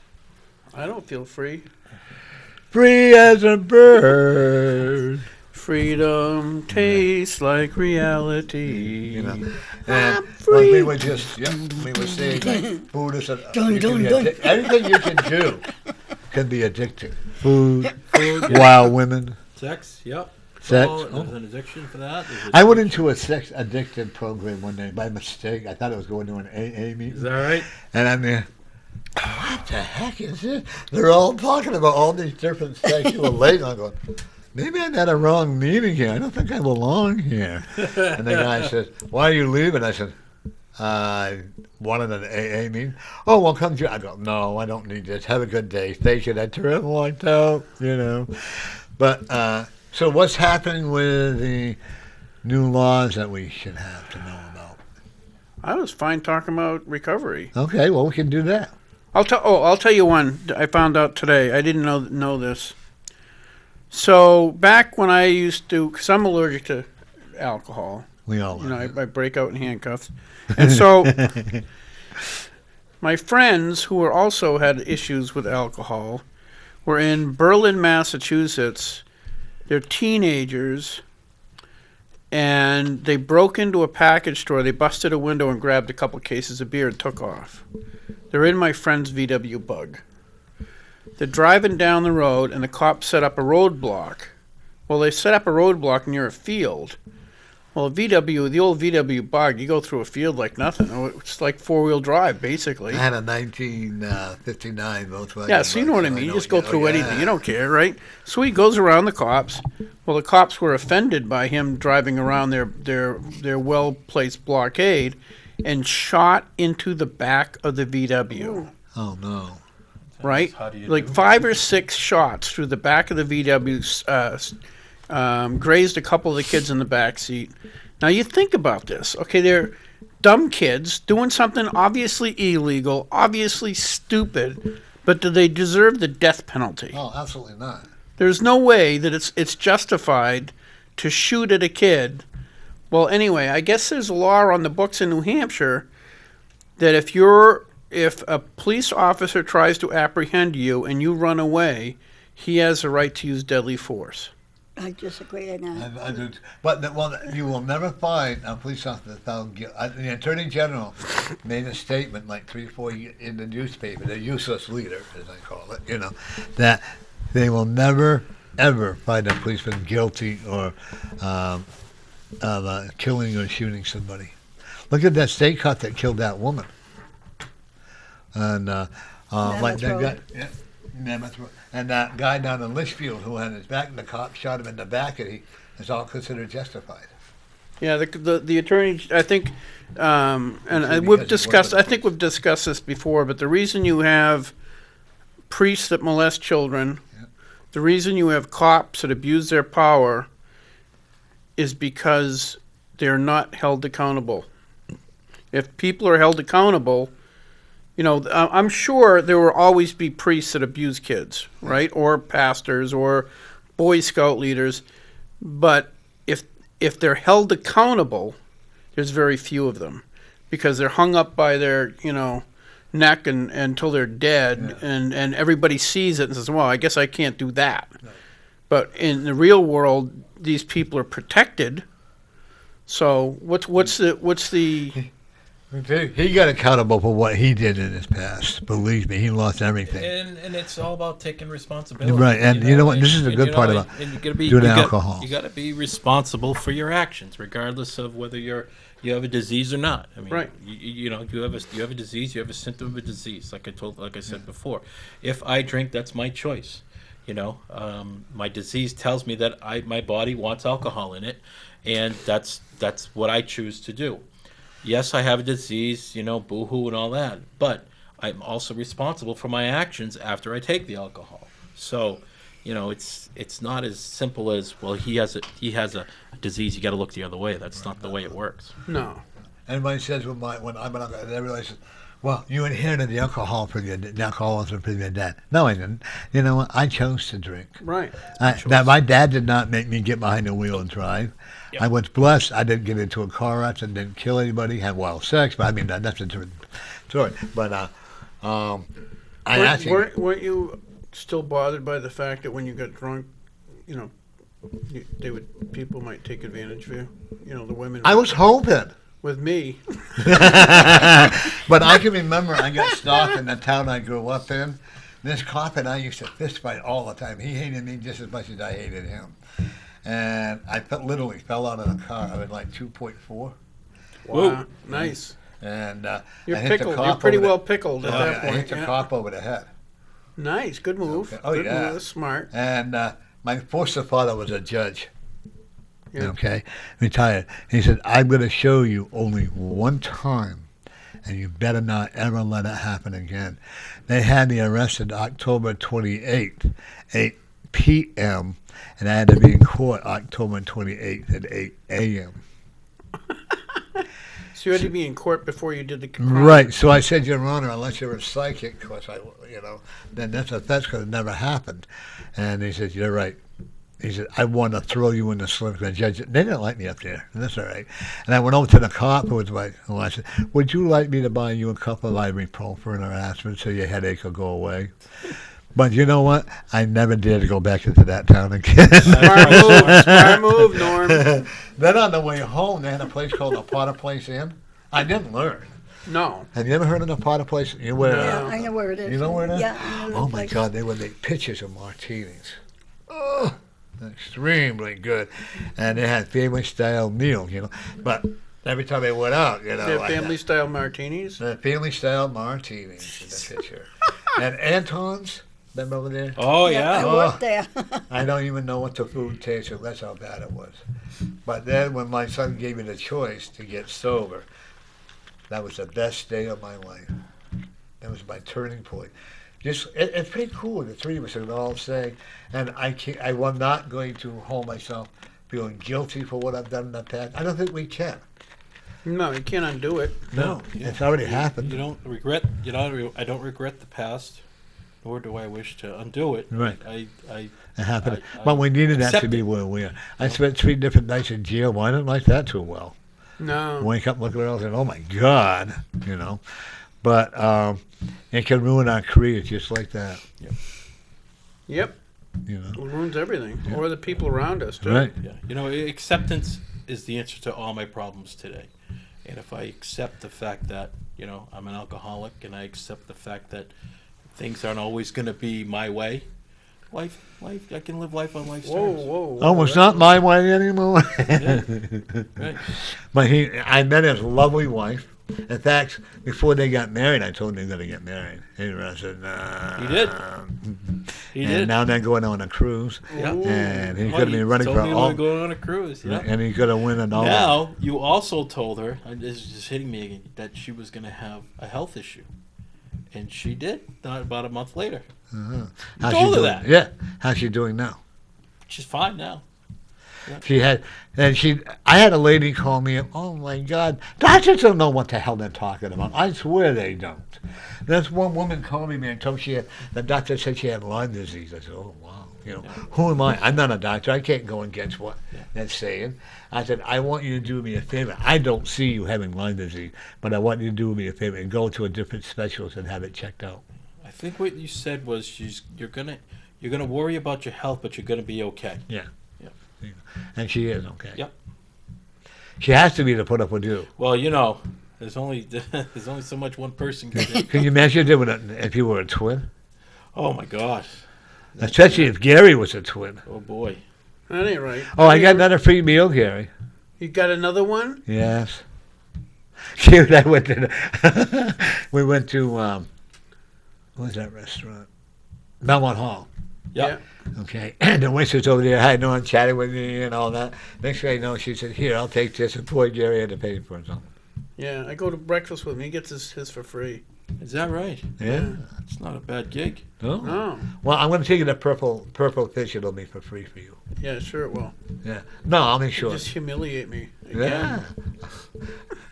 I don't feel free. Free as a bird. Freedom tastes like reality. And we were just, we were saying like Buddhists, anything you can do can be addicting. Food, wild women, Sex, yep. sex. There's an addiction for that. I went into a sex addicted program one day by mistake. I thought I was going to an AA meeting. Is that right? And I'm there. What the heck is this? They're all talking about all these different sexual ladies. I'm going, maybe I'm at a wrong meeting here. I don't think I belong here. And the guy says, why are you leaving? I said, I wanted an AA meeting. Oh, well, come to. I go, no, I don't need this. Have a good day. Thank you. I turned and walked out, But, so what's happening with the new laws that we should have to know about? I was fine talking about recovery. Okay, well, we can do that. I'll tell you one I found out today. I didn't know this. So back when I used to, because I'm allergic to alcohol. We all You know, are. I break out in handcuffs. And so my friends who were also had issues with alcohol were in Berlin, Massachusetts. They're teenagers, and they broke into a package store. They busted a window and grabbed a couple cases of beer and took off. They're in my friend's VW Bug. They're driving down the road, and the cops set up a roadblock. Well, they set up a roadblock near a field. Well, the old VW Bug, you go through a field like nothing. It's like four-wheel drive, basically. I had a 1959 Volkswagen. Yeah, so you know what I mean. You just go through anything. You don't care, right? So he goes around the cops. Well, the cops were offended by him driving around their well-placed blockade and shot into the back of the VW. Oh, no. Right? How do you Like do? 5 or 6 shots through the back of the VW, grazed a couple of the kids in the back seat. Now you think about this. Okay, they're dumb kids doing something obviously illegal, obviously stupid, but do they deserve the death penalty? Oh, absolutely not. There's no way that it's justified to shoot at a kid. Well, anyway, I guess there's a law on the books in New Hampshire that if a police officer tries to apprehend you and you run away, he has a right to use deadly force. I disagree on that. I do. But you will never find a police officer found guilty. The Attorney General made a statement like 3 or 4 in the newspaper, the useless leader, as I call it, that they will never, ever find a policeman guilty or of killing or shooting somebody. Look at that state cop that killed that woman. And Mammoth Road. Mammoth Road. And that guy down in Litchfield who had his back, and the cop shot him in the back, and it's all considered justified. Yeah, the attorney, I think, Because we've of discussed. what I think we've discussed this before. But the reason you have priests that molest children, the reason you have cops that abuse their power, is because they're not held accountable. If people are held accountable, I'm sure there will always be priests that abuse kids, right? Or pastors or Boy Scout leaders. But if they're held accountable, there's very few of them because they're hung up by their, neck until they're dead, and everybody sees it and says, well, I guess I can't do that. No. But in the real world, these people are protected. So what's the He got accountable for what he did in his past. Believe me, he lost everything. And it's all about taking responsibility. Right, and you know what? This is the good part about doing alcohol. You got to be responsible for your actions, regardless of whether you have a disease or not. I mean, right. You have a disease, you have a symptom of a disease. Like I said before, if I drink, that's my choice. My disease tells me that my body wants alcohol in it, and that's what I choose to do. Yes, I have a disease, boo-hoo and all that, but I'm also responsible for my actions after I take the alcohol. So, it's not as simple as, well, he has a disease, you got to look the other way. That's not the way it works. No. Everybody says when I'm an alcoholic, everybody says, well, you inherited the alcoholism from your dad. No, I didn't. You know what? I chose to drink. Right. Now, my dad did not make me get behind the wheel and drive. Yep. I was blessed. I didn't get into a car accident, didn't kill anybody, had wild sex. But I mean, that's a different story. But weren't you still bothered by the fact that when you got drunk, people might take advantage of you? The women. I was hoping. With me. But I can remember I got stopped in the town I grew up in. This cop and I used to fist fight all the time. He hated me just as much as I hated him. And I literally fell out of the car. I was like 2.4. Wow, whoa. Nice. And you're I hit pickled. the cop You're pretty over well pickled at that point. I hit the cop over the head. Nice, good move. Okay. Oh, good yeah. move. That's smart. And my foster father was a judge. Yeah. Okay, retired. He said, I'm going to show you only one time, and you better not ever let it happen again. They had me arrested October 28th, 8 p.m., and I had to be in court October 28th at 8 a.m. So you had to be in court before you did the crime. Right. So I said, Your Honor, unless you're a psychic, of course, then that's going to never happened. And he said, you're right. he said, I want to throw you in the slim. The judge, they didn't like me up there, and that's all right. And I went over to the cop who I said, would you like me to buy you a couple of ibuprofen or aspirin so your headache will go away? But you know what? I never dared to go back into that town again. Smart move, Norm. Then on the way home, they had a place called the Potter Place Inn. I didn't learn. No. Have you ever heard of the Potter Place? Yeah, I know where it is. You know where it is? Yeah, I know Oh the my place. God, they would make pictures of martinis. Oh, extremely good. And they had family style meals, But every time they went out, They're family style martinis. family style martinis in the picture. And Anton's, remember over there? Oh I yeah. worked there. I don't even know what the food tasted. That's how bad it was. But then when my son gave me the choice to get sober, that was the best day of my life. That was my turning point. It's pretty cool. The three of us are all saying, and I am not going to hold myself feeling guilty for what I've done in the past. I don't think we can. No, you can't undo it. No, it's already happened. You don't regret. I don't regret the past, nor do I wish to undo it. Right. It happened. But we needed that accept to be it. where we are. I spent 3 different nights in jail. Well, I didn't like that too well. No. Wake up, look around, and oh my God, But it can ruin our careers just like that. Yep. It ruins everything. Or the people around us, too. Right. Yeah. Acceptance is the answer to all my problems today. And if I accept the fact that, I'm an alcoholic, and I accept the fact that things aren't always going to be my way, life, I can live life on life's terms. Whoa. Oh, it's not my way anymore. Yeah. Right. But I met his lovely wife. In fact, before they got married, I told him they were going to get married. And I said, nah. He did. He and did. now they're going on a cruise. Yeah. And he's Oh, going to be you running told for me we were going on a cruise. Yeah. And he's going to win an all. Now, you also told her, and this is just hitting me again, that she was going to have a health issue. And she did, not about a month later. Uh-huh. You told her that. Yeah. How's she doing now? She's fine now. I had a lady call me, oh my God, doctors don't know what the hell they're talking about. I swear they don't. There's one woman called me and told me the doctor said she had Lyme disease. I said, oh wow, who am I? I'm not a doctor. I can't go against what they're saying. I said, I want you to do me a favor. I don't see you having Lyme disease, but I want you to do me a favor and go to a different specialist and have it checked out. I think what you said was you're gonna worry about your health, but you're gonna be okay. Yeah. And she is okay. Yep. She has to be to put up with you. Well, there's only so much one person can do. Can you imagine if you were a twin? Oh my God. Especially if Gary was a twin. Oh boy. That ain't right. Oh, I got another free meal, Gary. You got another one? Yes. Cute. I went to. We went to. What was that restaurant? Belmont Hall. Yep. Okay. And the waitress over there, I know, I'm chatting with me and all that. Next thing I know, she said, "Here, I'll take this." And poor Gary had to pay for something. Yeah, I go to breakfast with him. He gets his for free. Is that right? Yeah. It's not a bad gig. No. Oh. Well, I'm going to take you to Purple Fish. It'll be for free for you. Yeah, sure it will. Yeah. No, I'll make sure. Just humiliate me Yeah.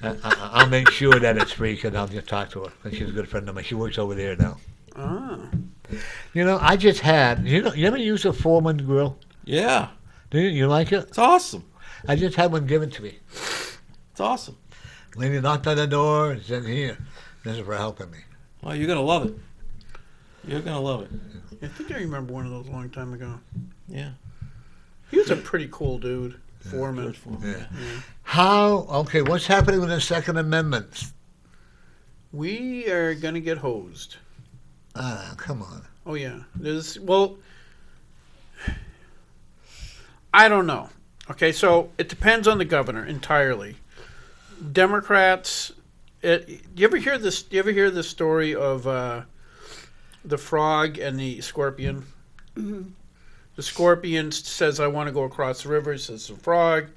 again. I'll make sure that it's free because I'll just talk to her. She's a good friend of mine. She works over there now. Ah. I just had, you ever use a Foreman grill? Yeah. Do you? You like it? It's awesome. I just had one given to me. It's awesome. Lady knocked on the door and said, "Here, this is for helping me." Well, you're gonna love it. You're gonna love it. I think I remember one of those a long time ago. Yeah. He was a pretty cool dude. Foreman. Yeah. Okay, what's happening with the Second Amendment? We are going to get hosed. Come on. Oh, yeah. I don't know. Okay, so it depends on the governor entirely. Democrats, do you ever hear this? Do you ever hear the story of the frog and the scorpion? Mm-hmm. The scorpion says, "I want to go across the river." He says, "The frog,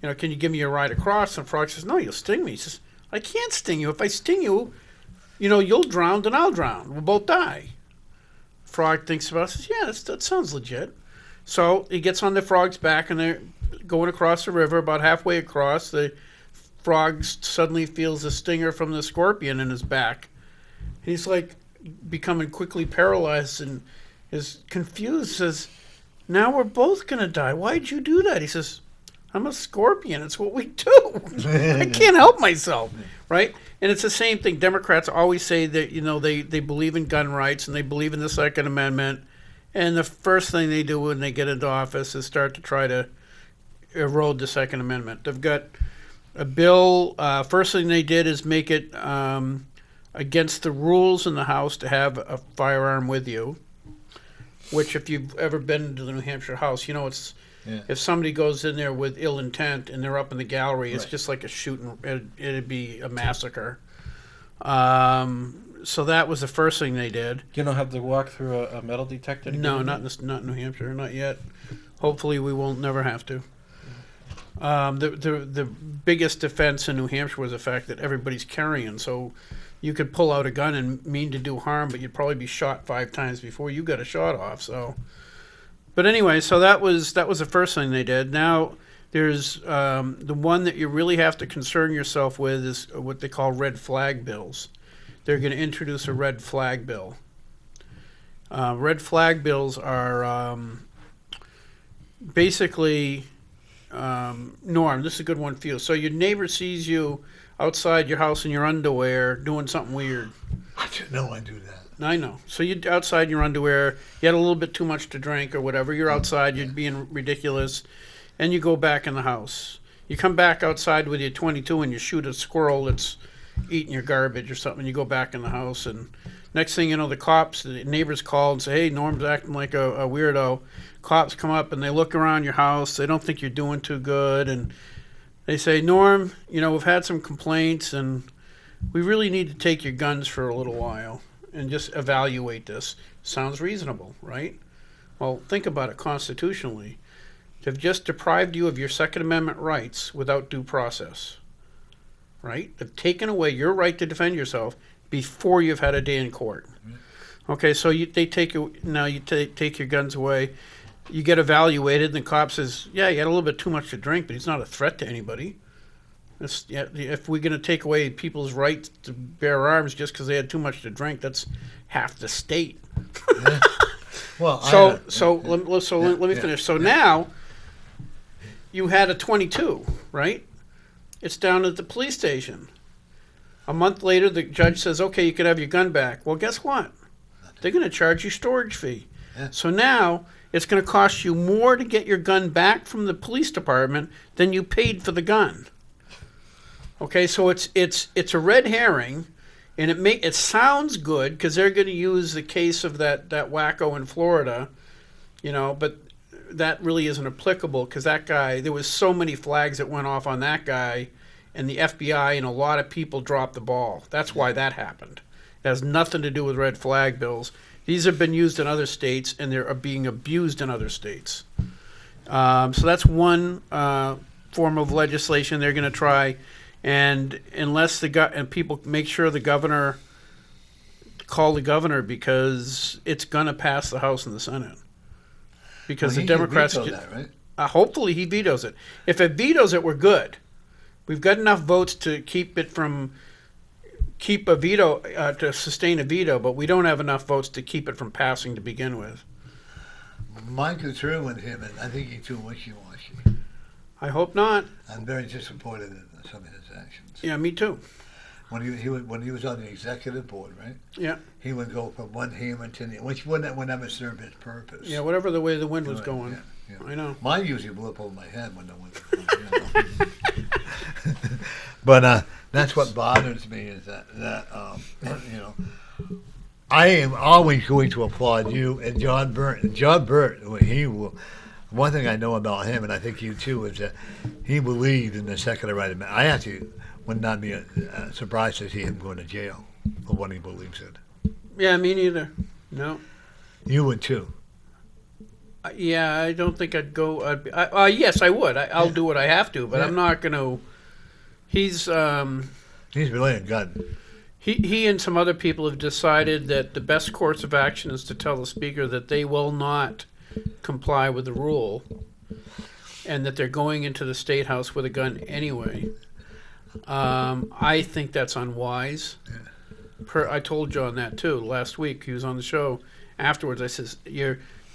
can you give me a ride across?" And the frog says, "No, you'll sting me." He says, "I can't sting you. If I sting you, you'll drown and I'll drown. We'll both die." Frog thinks about it, says, "Yeah, that sounds legit." So he gets on the frog's back and they're going across the river. About halfway across, the frog suddenly feels a stinger from the scorpion in his back. He's like becoming quickly paralyzed and is confused. Says, Now we're both going to die. Why'd you do that? He says, I'm a scorpion. It's what we do. I can't help myself, right? And it's the same thing. Democrats always say that, they believe in gun rights and they believe in the Second Amendment. And the first thing they do when they get into office is start to try to erode the Second Amendment. They've got a bill. First thing they did is make it against the rules in the House to have a firearm with you, which if you've ever been to the New Hampshire House, it's if somebody goes in there with ill intent and they're up in the gallery, it's just like a shooting. It'd be a massacre. So that was the first thing they did. You don't have to walk through a metal detector? No, not in New Hampshire, not yet. Hopefully we won't never have to. The biggest defense in New Hampshire was the fact that everybody's carrying, so you could pull out a gun and mean to do harm, but you'd probably be shot 5 times before you got a shot off. So, but anyway, so that was the first thing they did. Now there's the one that you really have to concern yourself with is what they call red flag bills. They're going to introduce a red flag bill. Red flag bills are basically, Norm, this is a good one for you. So your neighbor sees you outside your house in your underwear doing something weird. I didn't know I do that. I know. So you're outside in your underwear, you had a little bit too much to drink or whatever. You're outside, you're being ridiculous, and you go back in the house. You come back outside with your .22 and you shoot a squirrel that's eating your garbage or something. You go back in the house, and next thing you know, the neighbors call and say, hey, Norm's acting like a weirdo. Cops come up and they look around your house. They don't think you're doing too good, and they say, Norm, we've had some complaints, and we really need to take your guns for a little while and just evaluate this. Sounds reasonable, right? Well, think about it constitutionally. They've just deprived you of your Second Amendment rights without due process, right? They've taken away your right to defend yourself before you've had a day in court. Okay, so they take you take your guns away. You get evaluated, and the cop says, yeah, you had a little bit too much to drink, but he's not a threat to anybody. If we're going to take away people's right to bear arms just because they had too much to drink, that's half the state. Yeah. Well, let me finish. So now you had a .22, right? It's down at the police station. A month later, the judge says, okay, you can have your gun back. Well, guess what? They're going to charge you storage fee. Yeah. So now it's going to cost you more to get your gun back from the police department than you paid for the gun. Okay, so it's a red herring, and it sounds good because they're going to use the case of that wacko in Florida, but that really isn't applicable because that guy, there was so many flags that went off on that guy, and the FBI and a lot of people dropped the ball. That's why that happened. It has nothing to do with red flag bills. These have been used in other states, and they're being abused in other states. So that's one form of legislation they're going to try. And unless and people make sure call the governor because it's going to pass the House and the Senate. Because the Democrats, that, right? Hopefully he vetoes it. If it vetoes it, we're good. We've got enough votes to keep a veto, to sustain a veto, but we don't have enough votes to keep it from passing to begin with. My concern with him is I think he's too wishy-washy. I hope not. I'm very disappointed in some of his actions. Yeah, me too. When he was on the executive board, right? Yeah. He would go from one hammer to the which would never serve his purpose. Yeah, whatever the way the wind was going. Yeah. I know. Mine usually blew up over my head when the wind was going. But that's what bothers me is that I am always going to applaud you and John Burt. John Burt, one thing I know about him, and I think you too, is that he believed in the Second Amendment. I actually would not be surprised to see him going to jail for what he believes in. Yeah, me neither. No. You would too. Yeah, I don't think I'd go. Yes, I would. I'll do what I have to, but I'm not going to. He's really a gun. He and some other people have decided that the best course of action is to tell the speaker that they will not comply with the rule, and that they're going into the State House with a gun anyway. I think that's unwise. Yeah. I told John that too last week. He was on the show afterwards. I says,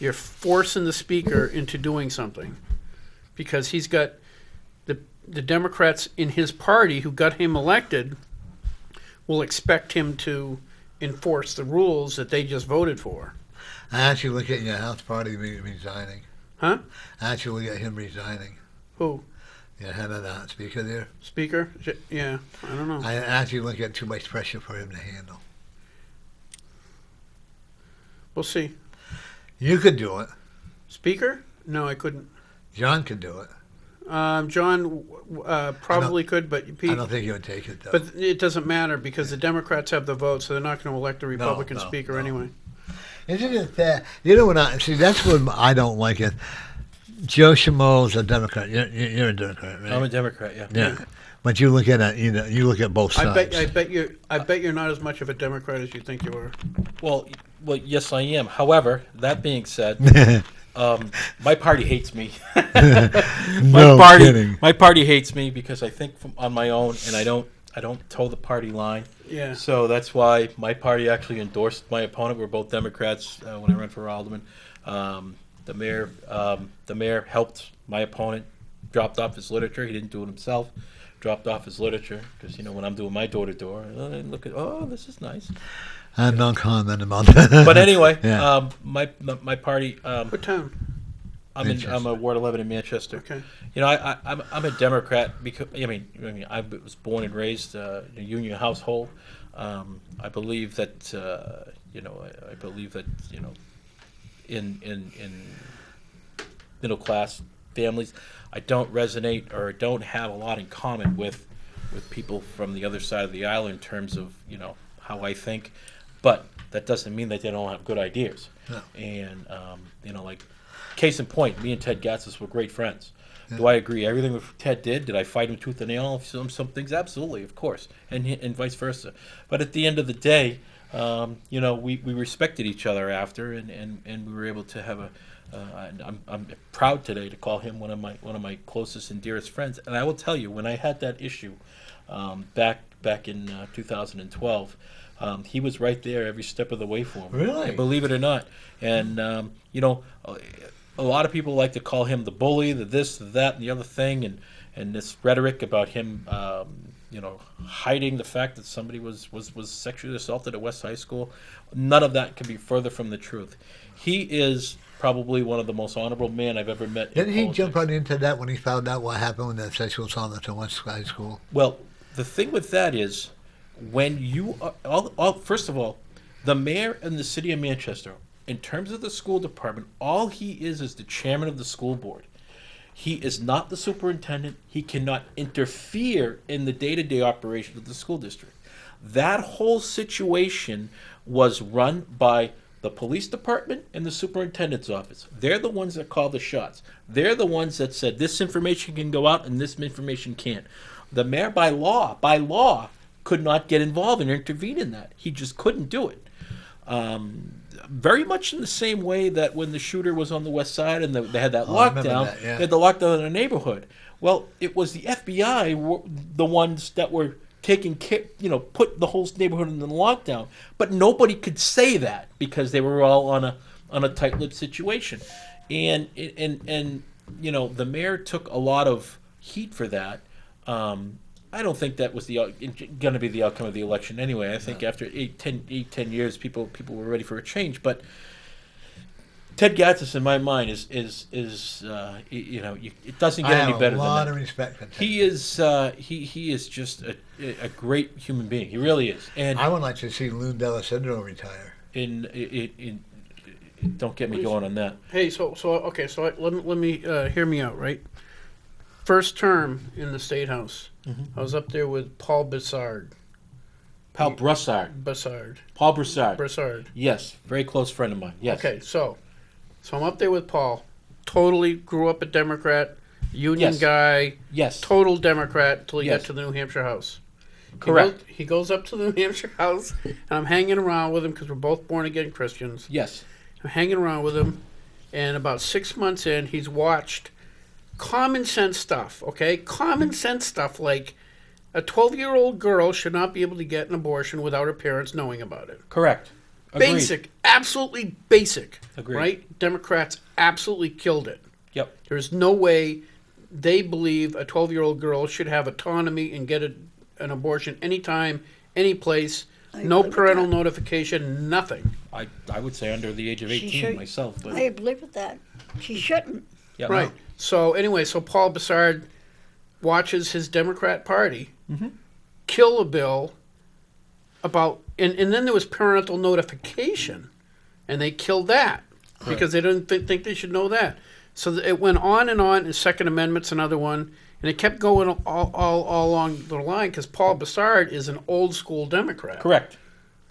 You're forcing the speaker into doing something because he's got the Democrats in his party who got him elected will expect him to enforce the rules that they just voted for. I actually look at your House party resigning. Huh? I actually look at him resigning. Who? Yeah, head of the speaker there. Speaker? Yeah, I don't know. I actually look at too much pressure for him to handle. We'll see. You could do it. Speaker? No, I couldn't. John could do it. John probably could, but Pete. I don't think he would take it, though. But it doesn't matter because the Democrats have the vote, so they're not going to elect a Republican speaker anyway. Isn't it that? You know what? See, that's what I don't like it. Joe Schmo's a Democrat. You're a Democrat, right? I'm a Democrat, yeah. Yeah. But you look at it, you look at both sides. I bet you're not as much of a Democrat as you think you are. Well, yes, I am. However, that being said, my party hates me. Kidding. My party hates me because I think on my own, and I don't toe the party line. Yeah. So that's why my party actually endorsed my opponent. We're both Democrats when I ran for Alderman. The mayor helped my opponent, dropped off his literature. He didn't do it himself. Dropped off his literature because when I'm doing my door to door, I look at this is nice. I'm not commenting about that. But anyway, Yeah. my party. What town? I'm a Ward 11 in Manchester. Okay. I'm a Democrat because I was born and raised in a union household. I believe that in middle class families, I don't resonate or don't have a lot in common with people from the other side of the aisle in terms of how I think, but that doesn't mean that they don't have good ideas. No. And like case in point, me and Ted Gatzis were great friends. Yeah. Do I agree everything that Ted did? Did I fight him tooth and nail on some things? Absolutely, of course, and vice versa. But at the end of the day, we respected each other after, and we were able to have I'm proud today to call him one of my closest and dearest friends. And I will tell you, when I had that issue back in 2012, he was right there every step of the way for me. Really? And believe it or not. And a lot of people like to call him the bully, the this, the that, and the other thing, and this rhetoric about him, hiding the fact that somebody was sexually assaulted at West High School. None of that can be further from the truth. He is probably one of the most honorable men I've ever met. Didn't he jump right into that when he found out what happened with that sexual assault at West High School? Well, the thing with that is, when you are, first of all, the mayor in the city of Manchester, in terms of the school department, all he is the chairman of the school board. He is not the superintendent. He cannot interfere in the day-to-day operations of the school district. That whole situation was run by the police department and the superintendent's office. They're the ones that call the shots. They're the ones that said this information can go out and this information can't. The mayor, by law, could not get involved and intervene in that. He just couldn't do it. Very much in the same way that when the shooter was on the west side and they had that lockdown, they had the lockdown in the neighborhood. Well, it was the FBI, the ones that were taking care, put the whole neighborhood in the lockdown. But nobody could say that because they were all on a tight-lipped situation. And the mayor took a lot of heat for that. I don't think that was going to be the outcome of the election anyway. I think after 10 years, people were ready for a change. But Ted Gatzis, in my mind, it doesn't get any better than that. I have a lot of respect for Ted. He is just a great human being. He really is. And I would like to see Lou D'Alessandro retire. Don't get me going on that. Hey, so let me hear me out, right? First term in the State House, I was up there with Paul Broussard. Paul Broussard. Paul Broussard. Broussard. Yes, very close friend of mine. Yes. Okay, so I'm up there with Paul. Totally grew up a Democrat, union guy. Yes. Total Democrat until he got to the New Hampshire House. Correct. He goes up to the New Hampshire House, and I'm hanging around with him because we're both born-again Christians. Yes. I'm hanging around with him, and about 6 months in, he's watched common sense stuff, okay? Common sense stuff like a 12-year-old girl should not be able to get an abortion without her parents knowing about it. Correct. Agreed. Basic, absolutely basic. Agreed. Right? Democrats absolutely killed it. Yep. There's no way they believe a 12-year-old girl should have autonomy and get an abortion anytime, any place, no agree with parental that. notification, nothing. I would say under the age of She 18 should- myself, but I believe with that. She shouldn't. yeah, Right. So anyway, so Paul Bessard watches his Democrat Party kill a bill about, and then there was parental notification, and they killed that because they didn't think they should know that. So it went on, and Second Amendment's another one, and it kept going all along the line because Paul Bessard is an old school Democrat. correct.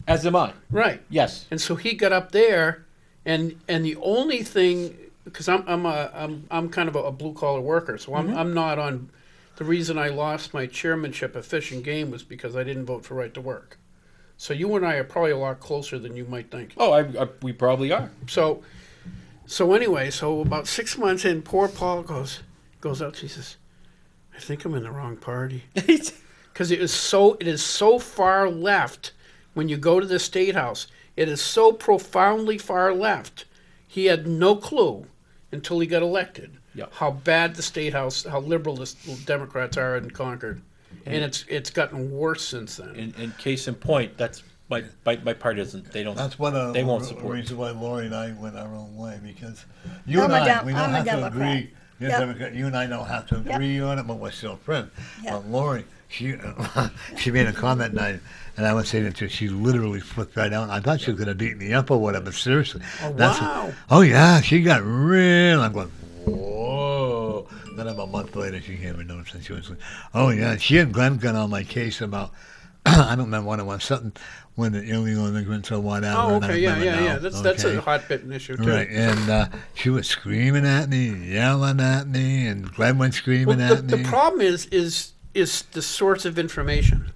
As am I. Right. Yes. And so he got up there, and the only thing, because I'm kind of a blue collar worker, so I'm not on. The reason I lost my chairmanship at Fish and Game was because I didn't vote for right to work. So you and I are probably a lot closer than you might think. Oh, we probably are. So anyway, so about 6 months in, poor Paul goes out. He says, "I think I'm in the wrong party," because it is so far left. When you go to the State House, it is so profoundly far left. He had no clue until he got elected Yep. how bad the State House, how liberal the Democrats are in Concord, and it's gotten worse since then. In case in point, that's my party doesn't. They don't. That's one of They won't the support. reasons why Lori and I went our own way, because you I'm and a I, Dem- we don't I'm a have to Democrat. agree. You're Yep. Democrat. You and I don't have to agree on it, but we're still friends. Yep. But Lori, she made a comment, and I was saying it to her, she literally flipped right out. I thought she was going to beat me up or whatever, seriously. Oh, That's wow. oh, yeah, she got real. I'm going, whoa. Then about a month later, she gave me notice, and she was like, oh, yeah. She and Glenn got on my case about, I don't remember what it was, something when the illegal immigrants or whatever. Oh, and I okay, remember yeah. now, That's okay? a hot button issue too. Right, and she was screaming at me, yelling at me, and Glenn went screaming Well, at me. the problem is the source of information.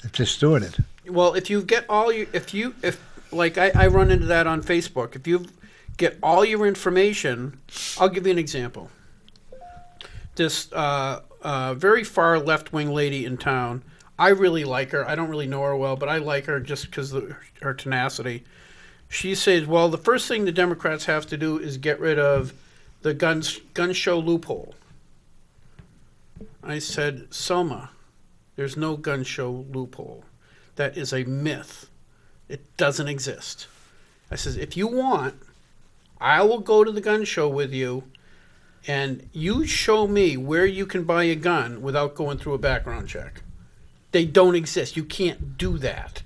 It's distorted. Well, if you get all your, if like I run into that on Facebook, if you get all your information, I'll give you an example. This very far left wing lady in town, I really like her. I don't really know her well, but I like her just because of her tenacity. She says, well, the first thing the Democrats have to do is get rid of the gun show loophole. I said, Selma, there's no gun show loophole. That is a myth. It doesn't exist. I says, if you want, I will go to the gun show with you, and you show me where you can buy a gun without going through a background check. They don't exist. You can't do that.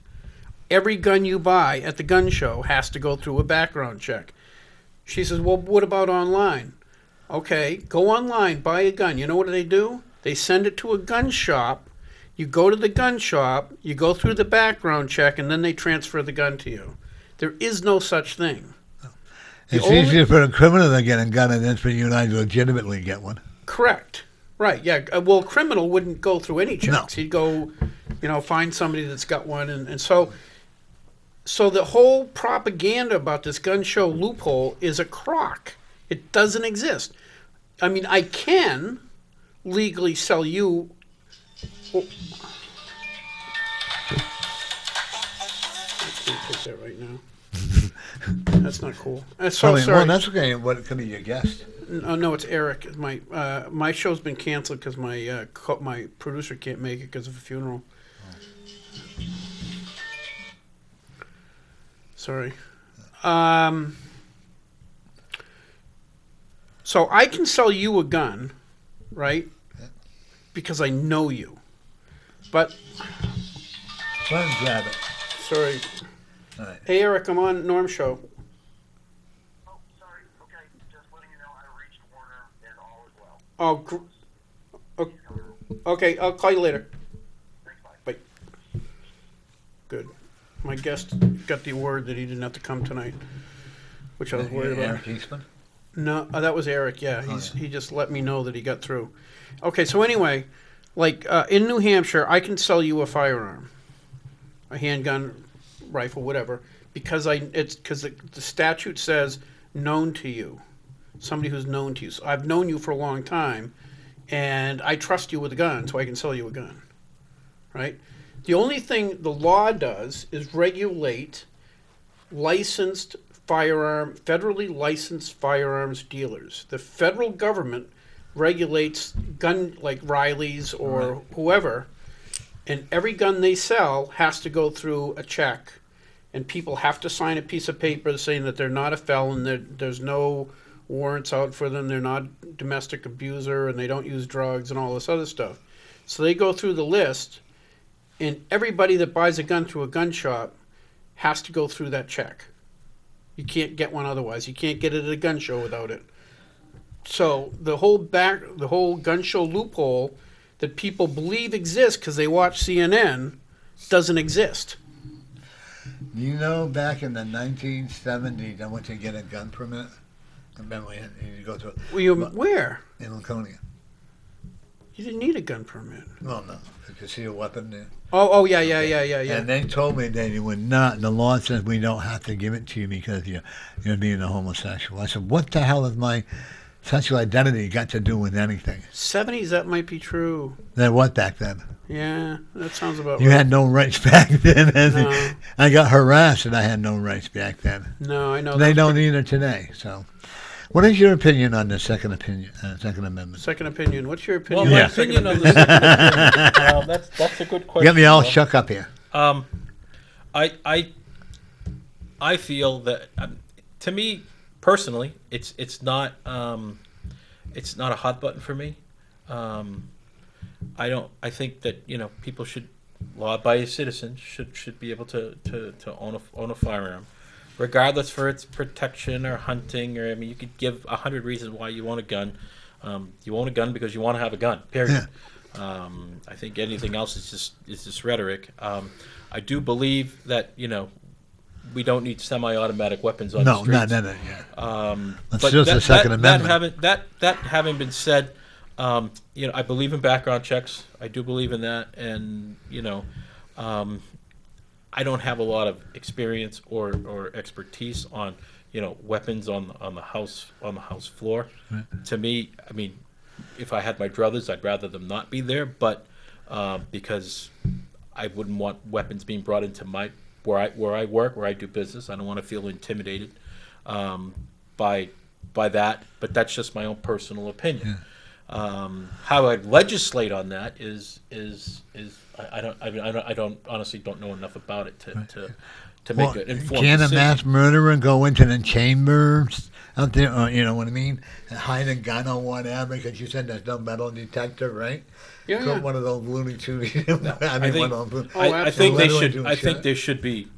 Every gun you buy at the gun show has to go through a background check. She says, well, what about online? Okay, go online, buy a gun. You know what they do? They send it to a gun shop. You go to the gun shop, you go through the background check, and then they transfer the gun to you. There is no such thing. It's easier for a criminal to get a gun than it is for you and I to legitimately get one. Correct. Right, yeah. Well, a criminal wouldn't go through any checks. No. He'd go, find somebody that's got one. And so the whole propaganda about this gun show loophole is a crock. It doesn't exist. I mean, I can legally sell you... I can't take that right now. That's not cool. So Well, sorry. that's okay. What could be your guest? No, it's Eric. My show's been canceled because my producer can't make it because of a funeral. Sorry. So I can sell you a gun, right? Because I know you. But Go ahead and grab it. sorry. All right. Hey Eric, I'm on Norm's show. Oh, sorry. Okay, just letting you know I reached Warner and all is well. Oh, okay. I'll call you later. Thanks, bye. Bye. Good. My guest got the word that he didn't have to come tonight, which I was worried about. Eric Eastman? No, that was Eric. Yeah, he just let me know that he got through. Okay, so anyway, like in New Hampshire, I can sell you a firearm, a handgun, rifle, whatever, because the statute says known to you, somebody who's known to you. So I've known you for a long time, and I trust you with a gun, so I can sell you a gun, right? The only thing the law does is regulate federally licensed firearms dealers. The federal government regulates gun like Riley's or whoever, and every gun they sell has to go through a check, and people have to sign a piece of paper saying that they're not a felon, there's no warrants out for them, they're not domestic abuser, and they don't use drugs and all this other stuff. So they go through the list, and everybody that buys a gun through a gun shop has to go through that check. You can't get one otherwise. You can't get it at a gun show without it. So the whole gun show loophole that people believe exists because they watch CNN doesn't exist. You know, back in the 1970s, I went to get a gun permit. I remember you go to Where? in Laconia. You didn't need a gun permit. Well, no, you could see a weapon there. Oh, yeah. And they told me that you would not. The law says we don't have to give it to you because you're being a homosexual. I said, what the hell has my sexual identity got to do with anything? 70s, that might be true. Then what back then? Yeah, that sounds about You right. had no rights back then. No. I got harassed and I had no rights back then. No, I know. They don't either today. So, what is your opinion on the Second Amendment? Second opinion. What's your opinion? Well, my on Second opinion on the Amendment? Second Amendment, that's a good question. Get me all Bill. shook up here. I feel that to me personally, it's not a hot button for me. I think that people should, law-abiding citizens should be able to own a firearm, regardless for its protection or hunting, or you could give 100 reasons why you own a gun. You own a gun because you want to have a gun. Period. Yeah. I think anything else is just rhetoric. I do believe that we don't need semi-automatic weapons on the streets. No. Yeah. That's But just the Second Amendment. That having been said, I believe in background checks. I do believe in that, and I don't have a lot of experience or expertise on weapons on the house floor. Right. To me, if I had my druthers, I'd rather them not be there, but because I wouldn't want weapons being brought into where I work, where I do business. I don't want to feel intimidated by that, but that's just my own personal opinion. Yeah. How I legislate on that is I don't honestly don't know enough about it to make an informed can decision. a mass murderer go into the chambers out there, or, you know what I mean, and hide a gun or whatever, because you said there's no metal detector, right? Yeah, Put yeah. one of those Looney Tunes. I think- one of those. I think they Literally should. do I shit. think there should be.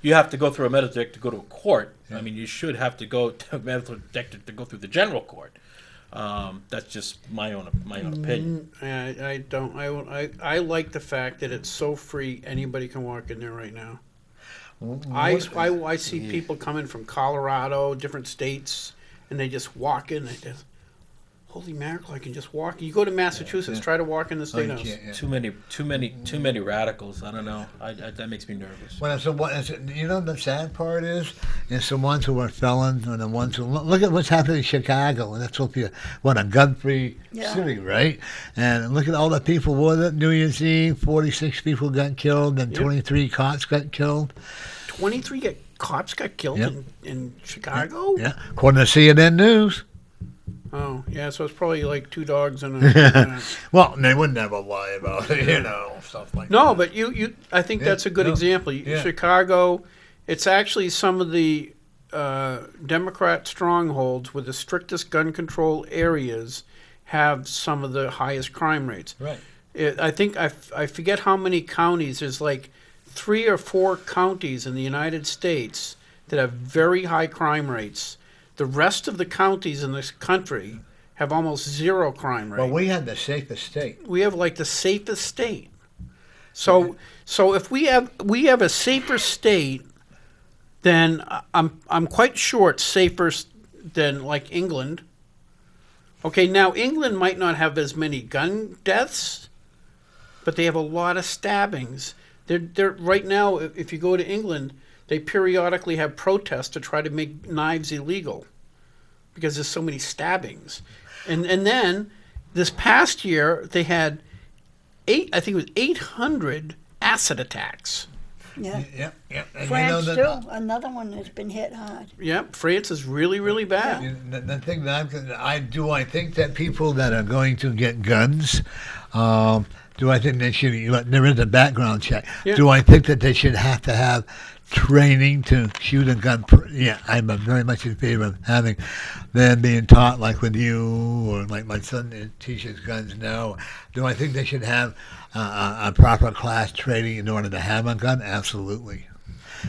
You have to go through a metal detector to go to a court. Yeah. You should have to go to a metal detector to go through the general court. That's just my own opinion. I don't. I like the fact that it's so free. Anybody can walk in there right now. I see people coming from Colorado, different states, and they just walk in. They just, holy mackerel! I can just walk. You go to Massachusetts, try to walk in the state house. Yeah. Too many radicals. I don't know. That makes me nervous. Well, the sad part is the ones who are felons and the ones who look at what's happening in Chicago, and that's what a gun-free city, right? And look at all the people. Was it New Year's Eve? 46 people got killed, and 23 cops got killed. 23 cops got killed in Chicago. Yeah, according to CNN News. Oh, yeah. So it's probably like two dogs and a. Well, they would never lie about it, stuff like that. No, but I think that's a good example. Chicago, it's actually some of the Democrat strongholds with the strictest gun control areas have some of the highest crime rates. Right. I think I forget how many counties. There's like 3 or 4 counties in the United States that have very high crime rates. The rest of the counties in this country have almost zero crime rate. Well, we have the safest state. We have like the safest state. So if we have a safer state, then I'm quite sure it's safer than like England. Okay, now England might not have as many gun deaths, but they have a lot of stabbings. They're right now. If you go to England, they periodically have protests to try to make knives illegal because there's so many stabbings. And then this past year they had 800 acid attacks. Yeah. Yep. And France you too. know Another one that's been hit hard. Yep, France is really, really bad. the thing that I think that people that are going to get guns, do I think they should? There is a background check. Yeah. Do I think that they should have to have training to shoot a gun? Yeah, I'm very much in favor of having them being taught, like with you or like my son teaches guns now. Do I think they should have a proper class training in order to have a gun? Absolutely.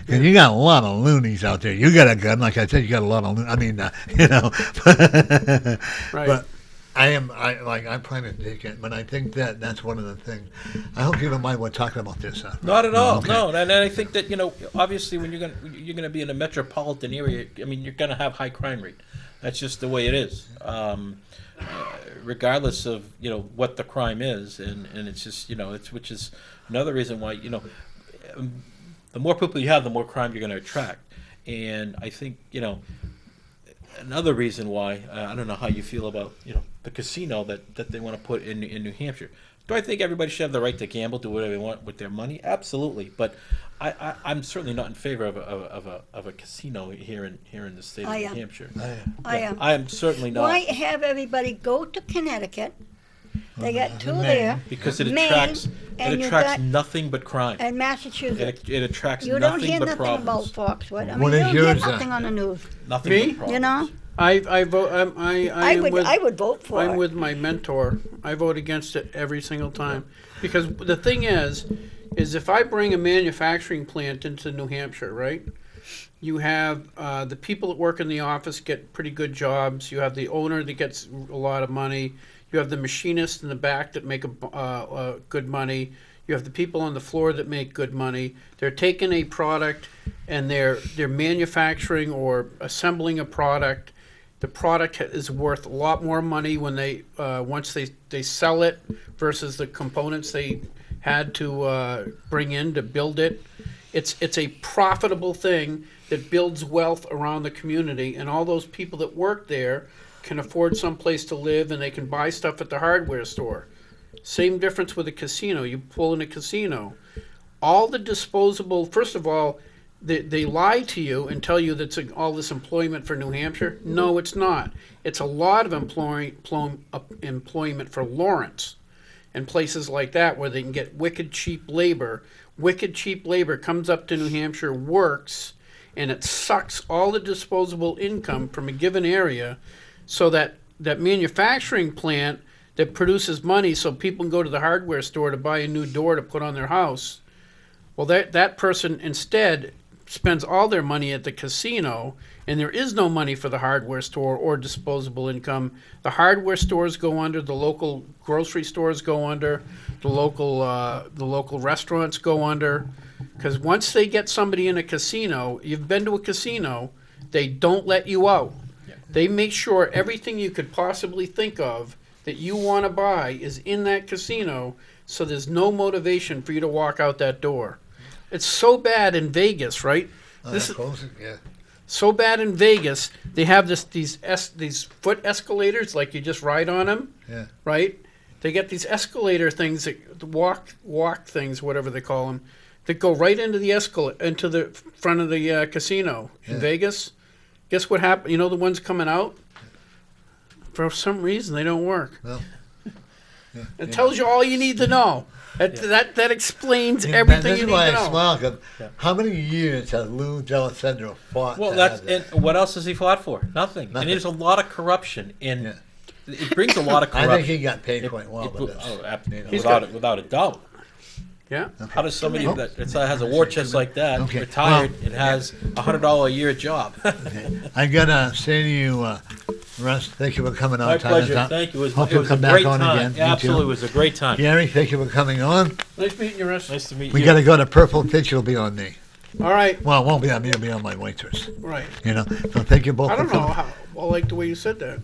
Because you got a lot of loonies out there. You got a gun, like I said, you got a lot of loonies. I mean, Right. But I'm planning to take it, but I think that's one of the things. I hope you don't mind we're talking about this. Not at all. Okay. No, and I think that obviously when you're gonna be in a metropolitan area, I mean, you're gonna have high crime rate. That's just the way it is, regardless of what the crime is, and it's just which is another reason why the more people you have, the more crime you're going to attract, and I think another reason why I don't know how you feel about the casino that they want to put in New Hampshire. Do I think everybody should have the right to gamble, do whatever they want with their money? Absolutely, but I'm certainly not in favor of a casino here in the state of New Hampshire. I am. I am certainly not. Why have everybody go to Connecticut? They got two there. Because it Maine, attracts and you attracts got- nothing but crime. And Massachusetts. It attracts You don't nothing hear but nothing problems. about Foxwood. I What mean, is you don't yours, hear nothing on the news. Nothing Me? but problems. You know? I vote. I would vote for I'm it. with my mentor. I vote against it every single time because the thing is if I bring a manufacturing plant into New Hampshire, right? You have the people that work in the office get pretty good jobs. You have the owner that gets a lot of money. You have the machinists in the back that make good money. You have the people on the floor that make good money. They're taking a product and they're manufacturing or assembling a product. The product is worth a lot more money when they once they sell it versus the components they had to bring in to build it. It's a profitable thing that builds wealth around the community, and all those people that work there can afford some place to live, and they can buy stuff at the hardware store. Same difference with a casino. You pull in a casino. All the disposable, first of all, they lie to you and tell you that's all this employment for New Hampshire. No, it's not. It's a lot of employment for Lawrence and places like that where they can get wicked cheap labor. Wicked cheap labor comes up to New Hampshire, works, and it sucks all the disposable income from a given area, so that manufacturing plant that produces money so people can go to the hardware store to buy a new door to put on their house, well, that person instead spends all their money at the casino, and there is no money for the hardware store or disposable income. The hardware stores go under, the local grocery stores go under, the local restaurants go under, because once they get somebody in a casino, you've been to a casino, they don't let you out. They make sure everything you could possibly think of that you want to buy is in that casino, so there's no motivation for you to walk out that door. It's so bad in Vegas, right? Yeah. So bad in Vegas. They have these foot escalators, like you just ride on them. Yeah. Right? They get these escalator things, that walk things, whatever they call them, that go right into the front of the casino in Vegas. Guess what happened? You know the ones coming out? For some reason, they don't work. Well, It tells you all you need to know. That explains everything you need to know. Smile, 'cause how many years has Lou Delicendro fought? Well, to have and that? what else has he fought for? Nothing. And there's a lot of corruption, and it brings a lot of I corruption. think he got paid quite well. with this. Without a doubt. Yeah. How does somebody that has a war chest like that, Okay. retired, and has $100 a year job? I gotta say to you, Russ, thank you for coming on. My time and pleasure. time. Thank you. It Hope was you'll a come back great on time. again. Yeah, absolutely, it was a great time. Gary, thank you for coming on. Nice meeting you, Russ. Nice to meet We you. gotta go to Purple Pitch. You'll be on me. All right. Well, it won't be on me. It'll be on my waitress. Right. So thank you both I for don't know coming. how. I like the way you said that.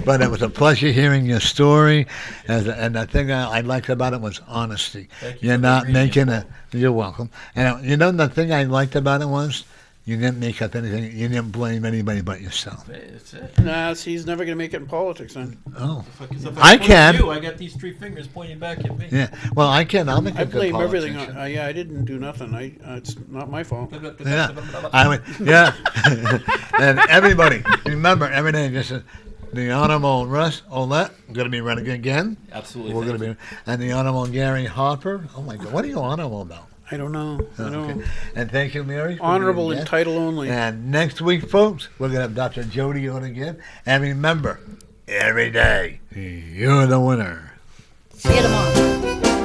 But it was a pleasure hearing your story, and the thing I liked about it was honesty. Thank you You're for not being making involved. You're welcome. And the thing I liked about it was You didn't make up anything. You didn't blame anybody but yourself. It's it. Nah, see, he's never going to make it in politics then. Oh, If I point can. at you, I got these 3 fingers pointing back at me. yeah. Well, I can. I'll make a I good blame everything politician. on, yeah, I didn't do nothing. It's not my fault. Yeah, I would. Yeah, and everybody remember everything. This is the Honorable Russ Ouellette going to be running again. Absolutely. We're going to be, and the Honorable Gary Harper. Oh my God, what are you honorable about? I don't know. I don't know. And thank you, Mary. for Honorable being in there. title only. And next week, folks, we're going to have Dr. Jody on again. And remember, every day, you're the winner. See you tomorrow.